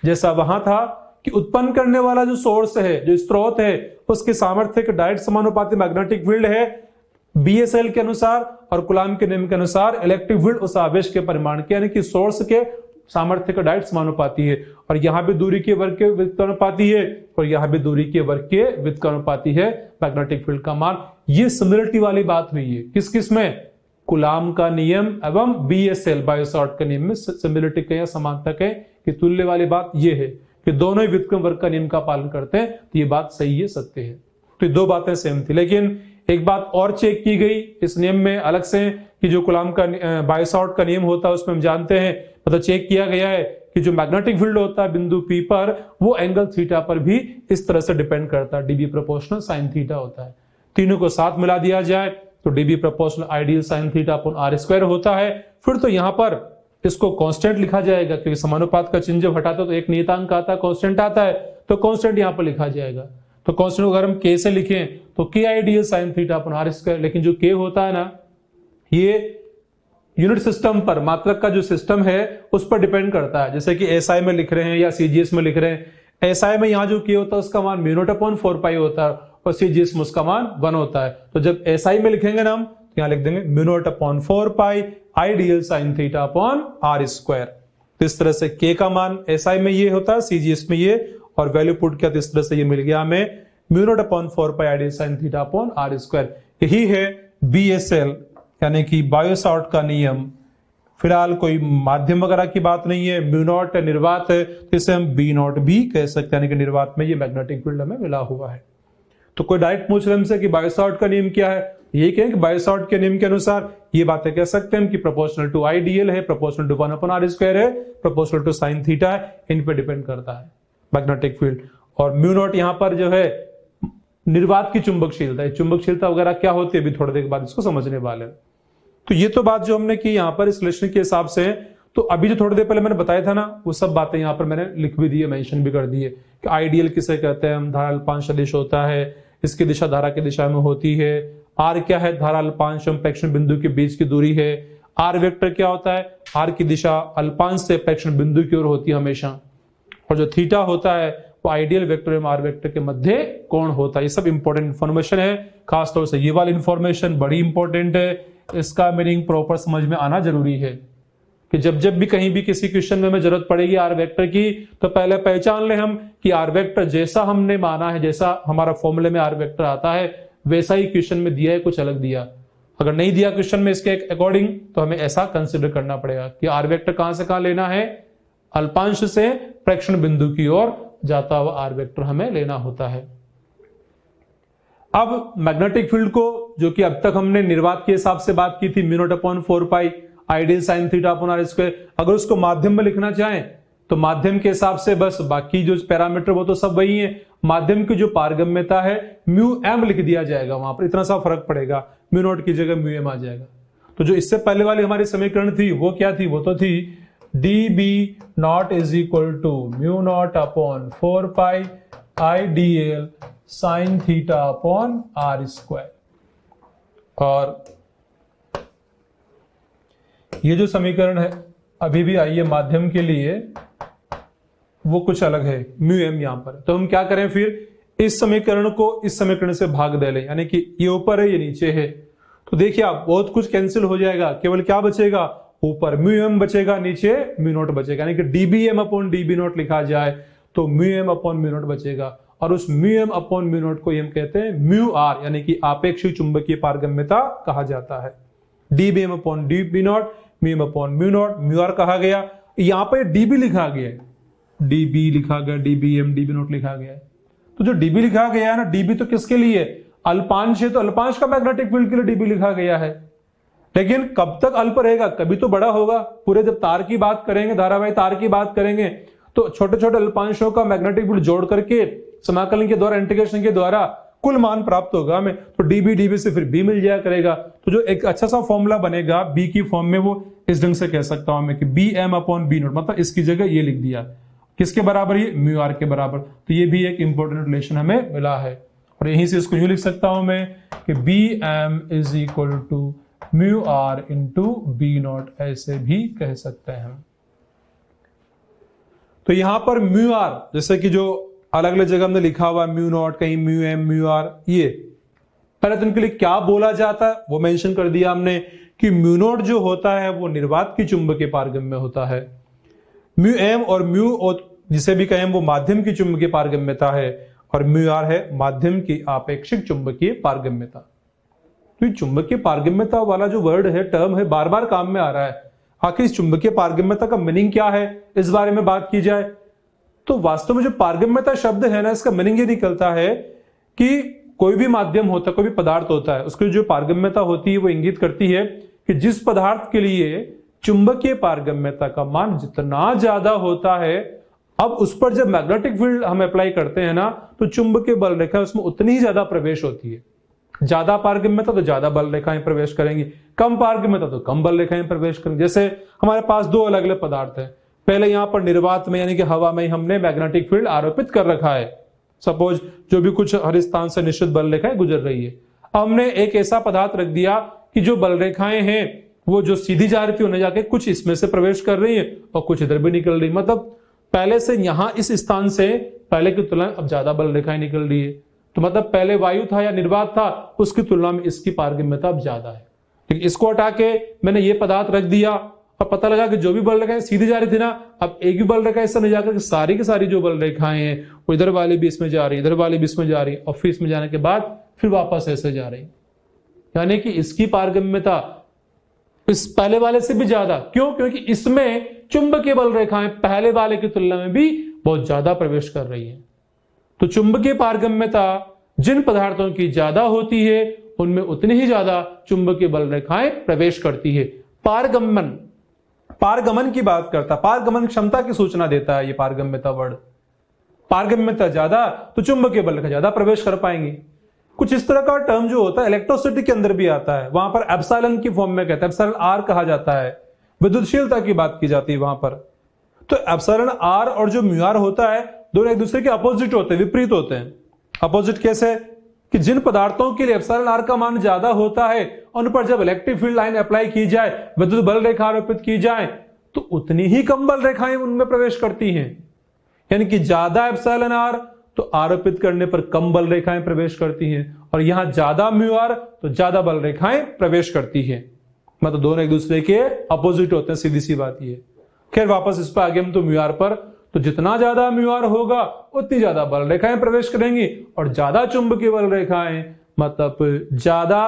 जैसा वहां था कि उत्पन्न करने वाला जो सोर्स है, जो स्रोत है, उसके सामर्थ्य के डायरेक्ट समानुपाती मैग्नेटिक फील्ड है BSL के अनुसार, और कूलाम के नियम के अनुसार इलेक्ट्रिक फील्ड उस आवेश के परिमाण के यानी कि सोर्स के सामर्थ्य का डायरेक्ट समानुपाती है। और यहां भी दूरी के वर्ग के व्युत्क्रमानुपाती है और यहां भी दूरी के वर्ग के व्युत्क्रमानुपाती है मैग्नेटिक फील्ड का मान। ये सिमिलरिटी वाली बात हुई है किस किस में, कूलाम का नियम एवं BSL बायो सावर्ट के नियम में सिमिलरिटी कहें या समानता कहें कि तुल्य वाली बात ये है कि दोनों ही व्युत्क्रम वर्ग का नियम का पालन करते हैं। तो ये बात सही है, सत्य है। तो ये दो बातें सेम थी। लेकिन एक बात और चेक की गई इस नियम में अलग से कि जो कूलॉम का बायो-सावर्ट का नियम होता है उसमें हम जानते हैं, मतलब चेक किया गया है कि जो मैग्नेटिक फील्ड होता है बिंदु P पर वो एंगल थीटा पर भी इस तरह से डिपेंड करता है, dB प्रोपोर्शनल साइन थीटा होता है। तीनों को साथ मिला दिया जाए तो dB proportional ideal sine theta upon r square होता है। फिर तो यहां पर इसको कांस्टेंट लिखा जाएगा क्योंकि समानुपात का चिन्ह जब हटाते तो एक नियतांक आता है, कांस्टेंट आता है, तो कांस्टेंट यहां पर लिखा जाएगा। तो कांस्टेंट अगर हम k से लिखें तो k ideal sine theta upon r square, लेकिन जो k होता है ना ये यूनिट सिस्टम पर, मात्रक का जो सिस्टम है उस पर डिपेंड करता है। जैसे कि SI में लिख रहे हैं या CGS में लिख रहे हैं, SI में यहां जो k होता है उसका मान म्यू नॉट अपॉन 4 पाई होता है और CGS में उसका मान 1 होता है। तो जब SI में लिखेंगे ना हम तो यहां लिख देंगे mu naught upon 4 pi ideal sine theta upon r square. तो इस तरह से k का मान SI में ये होता है, CGS में ये, और वैल्यू पुट किया तो इस तरह से ये मिल गया हमें mu naught upon 4 pi ideal sine theta upon r square. यही है BSL यानी कि बायो-सावर्ट का नियम। फिलहाल कोई माध्यम वगैरह की बात नहीं है, म्यू नॉट निर्वात है तो इसे हम बी नॉट भी कह सकते हैं, यानी कि निर्वात में ये मैग्नेटिक फील्ड हमें मिला हुआ है। तो कोई डायरेक्ट पूछ रहे हमसे कि बायो-सावर्ट का नियम क्या है, यही कहें कि बायो-सावर्ट के नियम के अनुसार ये बातें कह सकते हैं कि प्रोपोर्शनल टू आइडियल है, proportional to 1 upon r square है, प्रोपोर्शनल टू साइन थीटा है, इन पे डिपेंड करता है मैग्नेटिक फील्ड। और म्यू नॉट यहां पर जो है निर्वात की चुंबकशीलता है, चुंबकशीलता वगैरह क्या होती है अभी थोड़ी देर बाद इसको समझने वाले हैं। तो ये तो बात जो हमने की यहां पर इस रिलेशन के हिसाब से, तो अभी जो थोड़ी देर पहले मैंने बताया था ना वो सब बातें यहां पर मैंने लिख भी दी है, मेंशन भी कर दी है कि आइडियल किसे कहते हैं हम, धारा अल्पांश सदिश होता है, इसकी दिशा धारा की दिशा में होती है। आर क्या है, धारा अल्पांश एवं प्रेक्षण बिंदु के बीच की दूरी है। आर वेक्टर क्या होता है, आर की दिशा अल्पांश से प्रेक्षण बिंदु की ओर होती है हमेशा। और जो थीटा होता है वो आइडियल वेक्टर एवं आर वेक्टर के मध्य कोण होता है। ये सब इंपॉर्टेंट इंफॉर्मेशन है, खासतौर से ये वाली इंफॉर्मेशन बड़ी इंपॉर्टेंट है, इसका मीनिंग प्रॉपर समझ में आना जरूरी है कि जब जब भी कहीं भी किसी क्वेश्चन में हमें जरूरत पड़ेगी आर वेक्टर की तो पहले पहचान ले हम कि आर वेक्टर जैसा हमने माना है, जैसा हमारा फॉर्मूले में आर वेक्टर आता है वैसा ही क्वेश्चन में दिया है, कुछ अलग दिया। अगर नहीं दिया क्वेश्चन में इसके अकॉर्डिंग तो हमें ऐसा कंसिडर करना पड़ेगा कि आर वेक्टर कहां से कहां लेना है, अल्पांश से प्रेक्षण बिंदु की ओर जाता हुआ आर वेक्टर हमें लेना होता है। अब मैग्नेटिक फील्ड को जो कि अब तक हमने निर्वात के हिसाब से बात की थी mu naught upon 4 pi ideal sine theta upon r square, अगर उसको माध्यम में लिखना चाहें तो माध्यम के हिसाब से बस बाकी जो पैरामीटर वो तो सब वही है। माध्यम की जो पारगम्यता है म्यू एम लिख दिया जाएगा, वहां पर इतना सा फर्क पड़ेगा, म्यू नॉट की जगह म्यू एम आ जाएगा। तो जो इससे पहले वाली हमारी समीकरण थी वो क्या थी, वो तो थी dB naught is equal to mu naught upon 4 pi ideal sine theta upon r square. और ये जो समीकरण है अभी भी आई है माध्यम के लिए, वो कुछ अलग है, म्यू एम यहां पर। तो हम क्या करें फिर, इस समीकरण को इस समीकरण से भाग दे लें, यानी कि ये ऊपर है ये नीचे है। तो देखिए आप बहुत कुछ कैंसिल हो जाएगा, केवल क्या बचेगा, ऊपर म्यू एम बचेगा, नीचे म्यू नॉट बचेगा, यानी कि dB m upon dB not लिखा जाए तो mu m upon mu not बचेगा। और उस mu m upon mu not को हम कहते हैं म्यू आर, यानी कि आपेक्षिक चुंबकीय पारगम्यता कहा जाता है। DB m upon dB not, mu m upon mu not, mu r कहा गया। यहां पर डीबी लिखा गया है, डीबी लिखा गया, डीबी एम डीबी नॉट लिखा गया है। तो जो डीबी लिखा गया है ना, डीबी तो किसके लिए, अल्पांश है तो अल्पांश का मैग्नेटिक फील्ड के लिए डीबी लिखा गया है। लेकिन कब तक अल्प रहेगा, कभी तो बड़ा होगा। पूरे जब तार की बात करेंगे, धारावाही तार की बात करेंगे तो छोटे छोटे अल्पांशों का मैग्नेटिक फील्ड जोड़ करके समाकलन के द्वारा, इंटीग्रेशन के द्वारा कुल मान प्राप्त होगा हमें। तो डीबी डीबी से फिर बी मिल जाया करेगा। तो जो एक अच्छा सा फॉर्मूला बनेगा बी की फॉर्म में, वो इस ढंग से कह सकता हूं मैं कि B m upon B not, मतलब इसकी जगह ये लिख दिया, किसके बराबर, ये म्यू आर के बराबर। तो ये भी एक इंपॉर्टेंट रिलेशन हमें मिला है। और यहीं से इसको यूं लिख सकता हूं मैं कि B m is equal to mu r into B not, ऐसे भी कह सकते हैं हम। तो यहां पर म्यू आर, जैसे कि जो अलग अलग जगह हमने लिखा हुआ म्यू नॉट, कहीं म्यू एम म्यू आर, ये पहले तो इनके लिए क्या बोला जाता है वो मेंशन कर दिया हमने कि म्यू नॉट जो होता है वो निर्वात की चुंबकीय पारगम्य होता है। म्यू एम और म्यू जिसे भी कहें वो माध्यम की चुंबकीय पारगम्यता है, और म्यू आर है माध्यम की आपेक्षिक चुंबकीय पारगम्यता। तो चुंबकीय पारगम्यता वाला जो वर्ड है, टर्म है, बार बार काम में आ रहा है। आखिर इस चुंबकीय पारगम्यता का मीनिंग क्या है, इस बारे में बात की जाए तो वास्तव में जो पारगम्यता शब्द है ना, इसका मीनिंग ये निकलता है कि कोई भी माध्यम होता है, कोई भी पदार्थ होता है, उसकी जो पारगम्यता होती है वो इंगित करती है कि जिस पदार्थ के लिए चुंबकीय पारगम्यता का मान जितना ज्यादा होता है, अब उस पर जब मैग्नेटिक फील्ड हम अप्लाई करते हैं ना, तो चुंबकीय बल रेखा उसमें उतनी ही ज्यादा प्रवेश होती है। ज्यादा पारगम्यता तो ज्यादा बल रेखाएं प्रवेश करेंगी, कम पारगम्यता तो कम बल रेखाएं प्रवेश करेंगी। जैसे हमारे पास दो अलग अलग पदार्थ है, पहले यहां पर निर्वात में यानी कि हवा में हमने मैग्नेटिक फील्ड आरोपित कर रखा है, सपोज जो भी कुछ हर स्थान से निश्चित बल रेखाएं गुजर रही है। हमने एक ऐसा पदार्थ रख दिया कि जो बल रेखाएं हैं वो जो सीधी जा रही थी उन्हें जाके कुछ इसमें से प्रवेश कर रही है और कुछ इधर भी निकल रही, मतलब पहले से यहां इस स्थान से पहले की तुलना में अब ज्यादा बल रेखाएं निकल रही है। तो मतलब पहले वायु था या निर्वात था, उसकी तुलना में इसकी पारगम्यता अब ज्यादा है। लेकिन इसको हटा के मैंने ये पदार्थ रख दिया और पता लगा कि जो भी बल रेखाएं सीधी जा रही थी ना, अब एक भी बल रेखा ऐसा नहीं जाकर सारी की सारी जो बल रेखाएं हैं वो इधर वाली भी इसमें जा रही, इधर वाली भी इसमें जा रही और फिर इसमें जाने के बाद फिर वापस ऐसे जा रही, यानी कि इसकी पारगम्यता इस पहले वाले से भी ज्यादा। क्यों? क्योंकि इसमें चुंबकीय बल रेखाएं पहले वाले की तुलना में भी बहुत ज्यादा प्रवेश कर रही है। तो चुंबकीय पारगम्यता जिन पदार्थों की ज्यादा होती है उनमें उतनी ही ज्यादा चुंबकीय बल रेखाएं प्रवेश करती है। पारगमन, पारगमन की बात करता, पारगमन क्षमता की सूचना देता है ये पारगम्यता वर्ड। पारगम्यता ज्यादा तो चुंबकीय बल रेखा ज्यादा प्रवेश कर पाएंगी। कुछ इस तरह का टर्म जो होता है इलेक्ट्रोसिटी के अंदर भी आता है, वहां पर एप्सिलॉन की फॉर्म में कहता है, एप्सिलॉन आर कहा जाता है, विद्युतशीलता की बात की जाती है वहां पर। तो एप्सिलॉन आर और जो म्यू आर होता है दोनों एक दूसरे के अपोजिट होते हैं, विपरीत होते हैं। अपोजिट कैसे? कि जिन पदार्थों के लिए एप्सिलॉन आर का मान ज्यादा होता है उन पर जब इलेक्ट्रिक फील्ड लाइन अप्लाई की जाए, विद्युत बल रेखा आरोपित की जाए, तो उतनी ही कम बल रेखाएं उनमें प्रवेश करती हैं। यानी कि ज्यादा एप्सिलॉन आर तो आरोपित करने पर कम बल रेखाएं प्रवेश करती हैं, और यहां ज्यादा म्यू आर तो ज्यादा बल रेखाएं प्रवेश करती हैं। मतलब दोनों एक दूसरे के अपोजिट होते हैं, सीधी सी बात ये। खैर वापस इस पर आगे हम तो म्यू आर पर, तो जितना ज्यादा म्यू आर होगा उतनी ज्यादा बल रेखाएं प्रवेश करेंगी, और ज्यादा चुंबकीय बल रेखाएं मतलब ज्यादा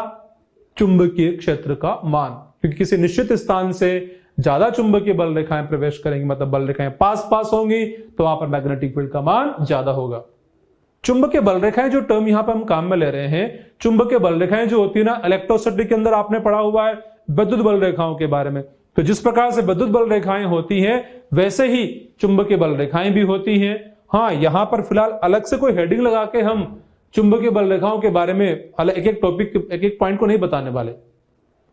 चुंबकीय क्षेत्र का मान, क्योंकि किसी निश्चित स्थान से ज्यादा चुंबकीय बल रेखाएं प्रवेश करेंगी, मतलब बल रेखाएं पास पास होंगी, तो वहां पर मैग्नेटिक फील्ड का मान ज्यादा होगा। चुंबकीय बल रेखाएं जो टर्म यहां पर हम काम में ले रहे हैं, चुंबकीय बल रेखाएं जो होती है ना, इलेक्ट्रोसिटी के अंदर आपने पढ़ा हुआ है विद्युत बल रेखाओं के बारे में। तो जिस प्रकार से विद्युत बल रेखाएं होती हैं वैसे ही चुंबकीय बल रेखाएं भी होती हैं। हाँ, यहां पर फिलहाल अलग से कोई हेडिंग लगा के हम चुंबकीय बल रेखाओं के बारे में एक एक टॉपिक, एक एक पॉइंट को नहीं बताने वाले।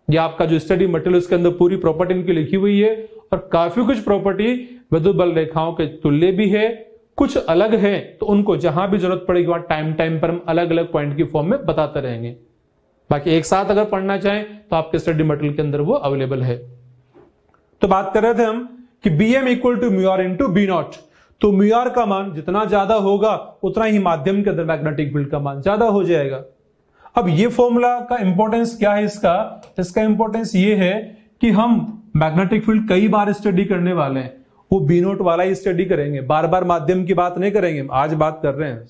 यह आपका जो स्टडी मटेरियल उसके अंदर पूरी प्रॉपर्टी इनकी लिखी हुई है, और काफी कुछ प्रॉपर्टी विद्युत बल रेखाओं के तुल्य भी है, कुछ अलग है, तो उनको जहां भी जरूरत पड़ेगी वहां टाइम टाइम पर हम अलग अलग पॉइंट की फॉर्म में बताते रहेंगे। बाकी एक साथ अगर पढ़ना चाहें तो आपके स्टडी मटेरियल के अंदर वो अवेलेबल है। तो बात कर रहे थे हम कि Bm equal to mu r into B not. तो म्यू आर का मान जितना ज्यादा होगा उतना ही माध्यम के अंदर मैग्नेटिक फील्ड का मान ज्यादा हो जाएगा। अब ये फॉर्मूला का इंपॉर्टेंस क्या है? इसका इंपॉर्टेंस ये है कि हम मैग्नेटिक फील्ड कई बार स्टडी करने वाले हैं, वो बी नोट वाला ही स्टडी करेंगे, बार बार माध्यम की बात नहीं करेंगे, आज बात कर रहे हैं।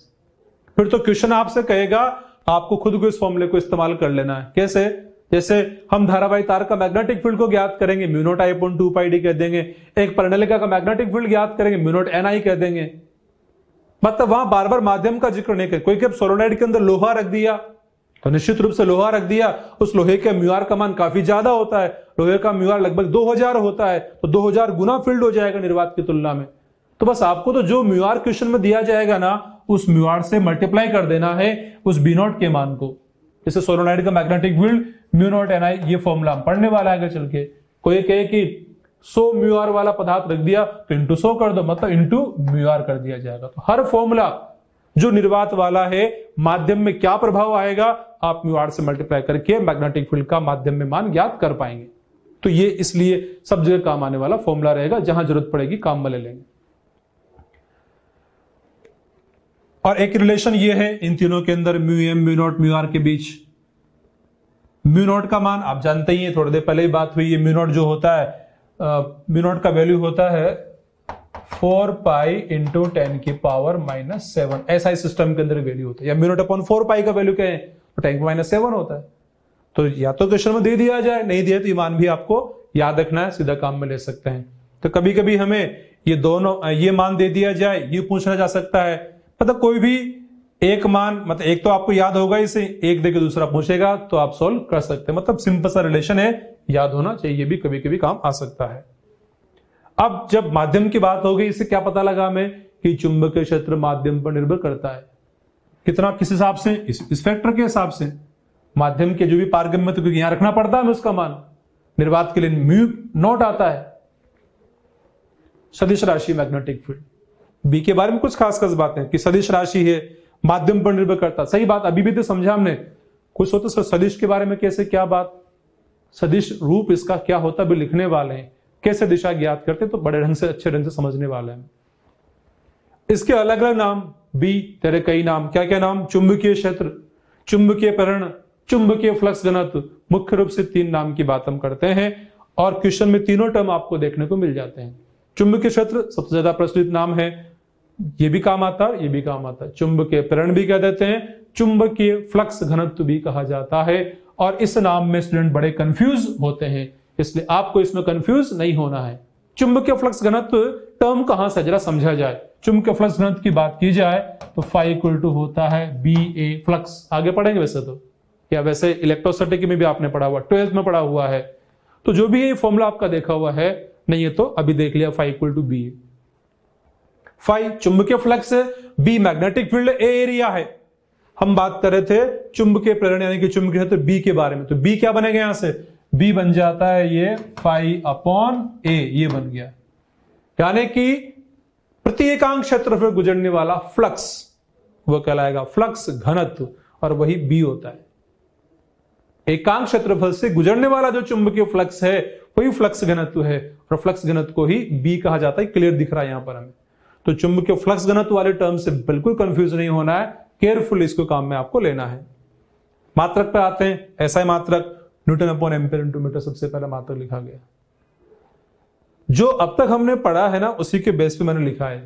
फिर तो क्वेश्चन आपसे कहेगा आपको खुद को इस फॉर्मूले को इस्तेमाल कर लेना है। कैसे? जैसे हम धारावाही तार का मैग्नेटिक फील्ड को ज्ञात करेंगे, mu not I upon 2 pi D कह देंगे। एक परिणलिका का मैग्नेटिक फील्ड ज्ञात करेंगे, म्यू नॉट एन आई कह देंगे। मतलब वहां बार बार माध्यम का जिक्र नहीं कर। कोई कब सोलोनाइड के अंदर लोहा रख दिया तो निश्चित रूप से लोहा रख दिया, उस लोहे के म्यू आर का मान काफी ज्यादा होता है, लोहे का म्यू आर लगभग 2000 होता है, तो 2000 गुना फील्ड हो जाएगा निर्वात की तुलना में। तो बस आपको तो जो म्यू आर क्वेश्चन में दिया जाएगा ना, उस म्यू आर से मल्टीप्लाई कर देना है उस बी नॉट के मान को। जैसे सोलोनाइड का magnetic field mu naught N I, ये फॉर्मूला हम पढ़ने वाला है चल के। कोई कहे कि 100 म्यू आर वाला पदार्थ रख दिया तो इंटू 100 कर दो, मतलब इंटू म्यू आर कर दिया जाएगा। तो हर फॉर्मूला जो निर्वात वाला है, माध्यम में क्या प्रभाव आएगा, आप म्यू आर से मल्टीप्लाई करके मैग्नेटिक फील्ड का माध्यम में मान ज्ञात कर पाएंगे। तो ये इसलिए सब जगह काम आने वाला फॉर्मूला रहेगा, जहां जरूरत पड़ेगी काम में ले लेंगे। और एक रिलेशन ये है इन तीनों के अंदर mu m, mu not, mu r के बीच। म्यू नॉट का मान आप जानते ही हैं, थोड़ी देर पहले ही बात हुई है। म्यू नॉट जो होता है, म्यू नॉट का वैल्यू होता है 4 पाई इंटू 10 की पावर -7। ऐसा इस सिस्टम के अंदर वैल्यू होता है। या म्यू नॉट अपॉन 4 पाई का वैल्यू क्या है, तो 10 की -7 होता है। तो या तो क्वेश्चन में दे दिया जाए, नहीं दिया तो ये मान भी आपको याद रखना है, सीधा काम में ले सकते हैं। तो कभी कभी हमें ये दोनों, ये मान दे दिया जाए, ये पूछना जा सकता है। मतलब कोई भी एक मान मतलब एक तो आपको याद होगा, इसे एक देके दूसरा पूछेगा तो आप सोल्व कर सकते हैं। मतलब सिंपल सा रिलेशन है, याद होना चाहिए, ये भी कभी कभी काम आ सकता है। अब जब माध्यम की बात हो गई, इससे क्या पता लगा हमें कि चुंबकीय क्षेत्र माध्यम पर निर्भर करता है। कितना, किस हिसाब से? इस फैक्टर के हिसाब से। माध्यम के जो भी पारगम्य, तो क्योंकि यहां रखना पड़ता है उसका मान, निर्वात के लिए म्यू नॉट आता है। सदिश राशि मैग्नेटिक फील्ड, बी के बारे में कुछ खास खास बातें कि सदिश राशि है, माध्यम पर निर्भर करता। सही बात, अभी भी तो समझा हमने। कुछ होता तो सदिश के बारे में कैसे, क्या बात, सदिश रूप इसका क्या होता भी लिखने वाले हैं, कैसे दिशा ज्ञात करते, तो बड़े ढंग से अच्छे ढंग से समझने वाले हैं। इसके अलग अलग नाम भी, तेरे कई नाम, क्या क्या नाम? चुंबकीय क्षेत्र, चुंबकीय प्रेरण, चुंबकीय फ्लक्स घनत्व, मुख्य रूप से 3 नाम की बात हम करते हैं और क्वेश्चन में तीनों टर्म आपको देखने को मिल जाते हैं। चुंबकीय क्षेत्र सबसे ज्यादा प्रचलित नाम है, ये भी काम आता है, ये भी काम आता है। चुंबकीय प्रेरण भी कह देते हैं, चुंबकीय फ्लक्स घनत्व भी कहा जाता है। और इस नाम में स्टूडेंट बड़े कंफ्यूज होते हैं, इसलिए आपको इसमें कंफ्यूज नहीं होना है। चुंबकीय फ्लक्स घनत्व टर्म कहां से, जरा समझा जाए। चुंबकीय फ्लक्स घनत्व की बात की जाए तो फाई इक्वल टू होता है बी ए फ्लक्स। आगे पढ़ेंगे वैसे तो, या वैसे इलेक्ट्रोस्टैटिक में भी आपने पढ़ा हुआ, 12th में पढ़ा हुआ है, तो जो भी ये फॉर्मूला आपका देखा हुआ है, नहीं है तो अभी देख लिया, phi equal to B A. Phi चुंबकीय फ्लक्स है, B magnetic field, A area है। हम बात कर रहे थे चुंबकीय प्रेरण यानी कि चुंबकीय क्षेत्र बी के बारे में, तो बी क्या बनेगा यहां से? बी बन जाता है ये फाई अपॉन ए, ये बन गया। यानी कि प्रति एकांक क्षेत्रफल गुजरने वाला फ्लक्स वो कहलाएगा फ्लक्स घनत्व, और वही बी होता है। एकांक क्षेत्रफल से गुजरने वाला जो चुंबकीय फ्लक्स है वही फ्लक्स घनत्व है, और फ्लक्स घनत्व को ही बी कहा जाता है। क्लियर दिख रहा है यहां पर हमें। तो चुंबकीय फ्लक्स घनत्व वाले टर्म से बिल्कुल कंफ्यूज नहीं होना है, केयरफुल इसको काम में आपको लेना है। मात्रक पे आते हैं, ऐसा मात्रक newton upon ampere into metre सबसे पहला मात्रक लिखा गया। जो अब तक हमने पढ़ा है ना, उसी के बेस पे मैंने लिखा है।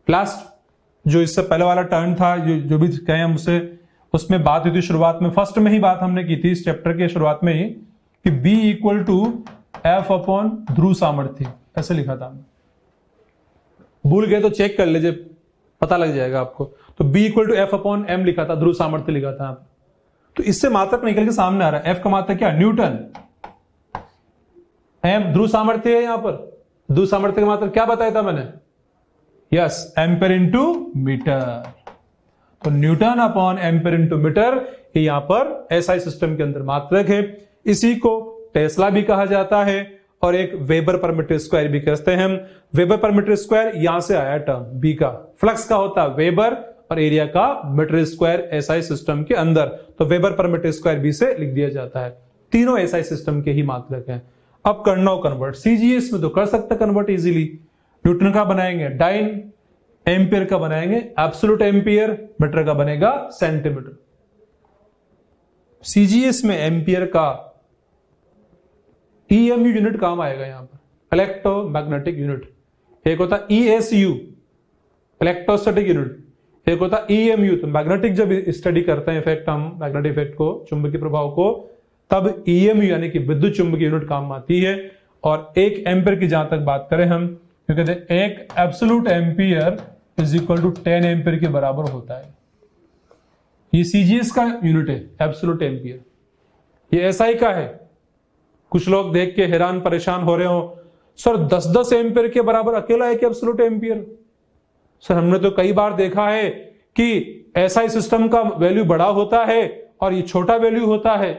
लास्ट जो इससे पहले वाला टर्न था, जो भी कहे हम उसे, उसमें बात हुई थी शुरुआत में, फर्स्ट में ही बात हमने की थी इस चैप्टर के शुरुआत में ही, कि B equal to F upon ध्रुव सामर्थ्य, ऐसे लिखा था। भूल गए तो चेक कर लीजिए, पता लग जाएगा आपको। तो B equal to F upon m लिखा था, ध्रुव सामर्थ्य लिखा था। तो इससे मात्रक निकल के सामने आ रहा है, एफ का मात्रक क्या? न्यूटन। एम ध्रुव सामर्थ्य है, यहां पर ध्रुव सामर्थ्य का मात्रक क्या बताया था मैंने? Yes, ampere into metre. तो newton upon ampere into metre ये यहां पर एसआई सिस्टम के अंदर मात्रक है। इसी को टेस्ला भी कहा जाता है और एक वेबर पर मीटर स्क्वायर भी कहते हैं हम। वेबर पर मीटर स्क्वायर यहां से आया टर्म, बी का फ्लक्स का होता है वेबर और एरिया का मीटर स्क्वायर एसआई सिस्टम के अंदर, तो वेबर पर मीटर स्क्वायर बी से लिख दिया जाता है। तीनों एसआई सिस्टम के ही मात्रक हैं। अब करना हो कन्वर्ट, सीजीएस में तो कर सकते कन्वर्ट इजीली। न्यूटन का बनाएंगे डाइन, एम्पियर का बनाएंगे एब्सोल्यूट एम्पियर, मीटर का बनेगा सेंटीमीटर। सीजीएस में एम्पियर का ईएमयू यूनिट काम आएगा यहां पर, इलेक्ट्रोमैग्नेटिक यूनिट। एक होता ईएसयू इलेक्ट्रोस्टैटिक यूनिट, एक होता ईएमयू। तो मैग्नेटिक जब स्टडी करते हैं इफेक्ट, हम मैग्नेटिक इफेक्ट को, चुंबकीय प्रभाव को, तब ईएमयू यानी कि विद्युत चुंबकीय यूनिट काम आती है। और एक एम्पियर की जहां तक बात करें हम, तो कहते हैं एक absolute ampere is equal to 10 ampere के बराबर होता है। ये सीजीएस का यूनिट है एब्सोल्यूट एम्पियर। ये एसआई का है। कुछ लोग देख के हैरान परेशान हो रहे हो, सर 10-10 एम्पियर के बराबर अकेला एक एब्सोल्यूट एम्पियर। सर हमने तो कई बार देखा है कि एसआई सिस्टम का वैल्यू बड़ा होता है और ये छोटा वैल्यू होता है।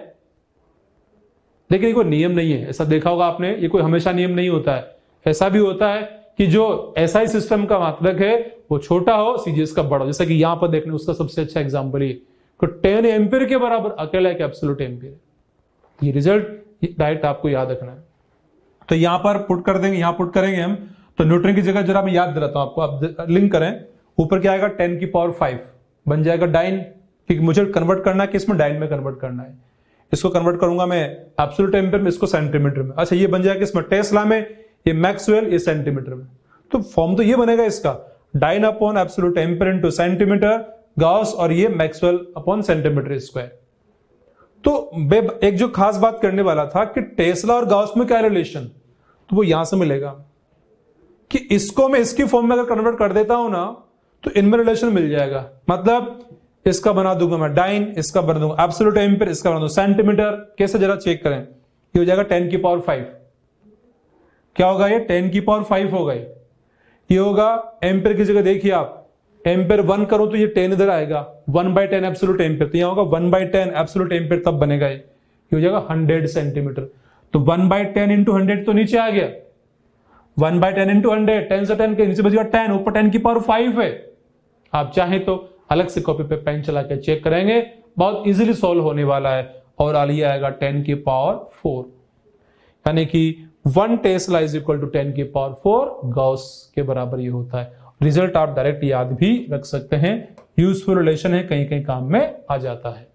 लेकिन ये कोई नियम नहीं है, ऐसा देखा होगा आपने, ये कोई हमेशा नियम नहीं होता है। ऐसा भी होता है कि जो एसआई सिस्टम का मात्रक है वो छोटा हो, सीजीएस का बड़ा हो। जैसा कि यहां पर देखने उसका सबसे अच्छा एग्जांपल ये, तो 10 एम्पियर के बराबर अकेला एक एब्सोल्यूट एम्पियर। ये रिजल्ट डायरेक्ट आपको याद रखना है। तो यहां पर पुट कर देंगे, यहां पुट करेंगे हम, तो न्यूटन की जगह जरा मैं याद दिलाता हूं आपको, आप लिंक करें। ऊपर क्या आएगा 10 की पावर 5 बन जाएगा डाइन, क्योंकि मुझे कन्वर्ट करना है किसमें, डाइन में कन्वर्ट करना है। इसको कन्वर्ट करूंगा मैं एब्सोल्यूट एम्पियर में, इसको सेंटीमीटर में। अच्छा ये बन जाएगा किसमें, टेस्ला में, ये मैक्सवेल, ये सेंटीमीटर में। तो फॉर्म तो ये बनेगा इसका, dyne upon absolute ampere into centimetre, gauss, और ये मैक्सवेल अपॉन सेंटीमीटर स्क्वायर। तो एक जो खास बात करने वाला था कि टेस्ला और गॉस में क्या रिलेशन, तो वो यहां से मिलेगा कि इसको मैं इसकी फॉर्म में अगर कन्वर्ट कर देता हूं ना, तो इनमें रिलेशन मिल जाएगा। मतलब इसका बना दूंगा मैं डाइन, इसका बना दूंगा एब्सोल्यूट एम्पीयर, इसका बना दूंगा सेंटीमीटर। कैसे जरा चेक करें, ये हो जाएगा 10 की पावर 5। क्या होगा ये 10 की पावर 5 होगा। ये होगा एम्पीयर की जगह देखिए आप, एम्पीयर 1 करो तो ये 10 इधर आएगा, 1/10 एब्सोल्यूट एम्पीयर, तो यहां होगा 1/10 एब्सोल्यूट एम्पीयर, तब बनेगा ये हो जाएगा 100 सेंटीमीटर। तो 1/10 इंटू 100 तो नीचे आ गया, 1/10 इंटू 100, 10 से 10 के नीचे बच गया 10, ऊपर 10 की पावर 5 है। आप चाहें तो अलग से कॉपी पे पेन चला के चेक करेंगे, बहुत इजीली सॉल्व होने वाला है। और आलिए आएगा 10 की पावर 4, यानी कि 1 टेस्ला इज इक्वल टू 10 की पावर 4 गॉस के बराबर ये होता है। रिजल्ट आप डायरेक्ट याद भी रख सकते हैं, यूजफुल रिलेशन है, कहीं कहीं काम में आ जाता है।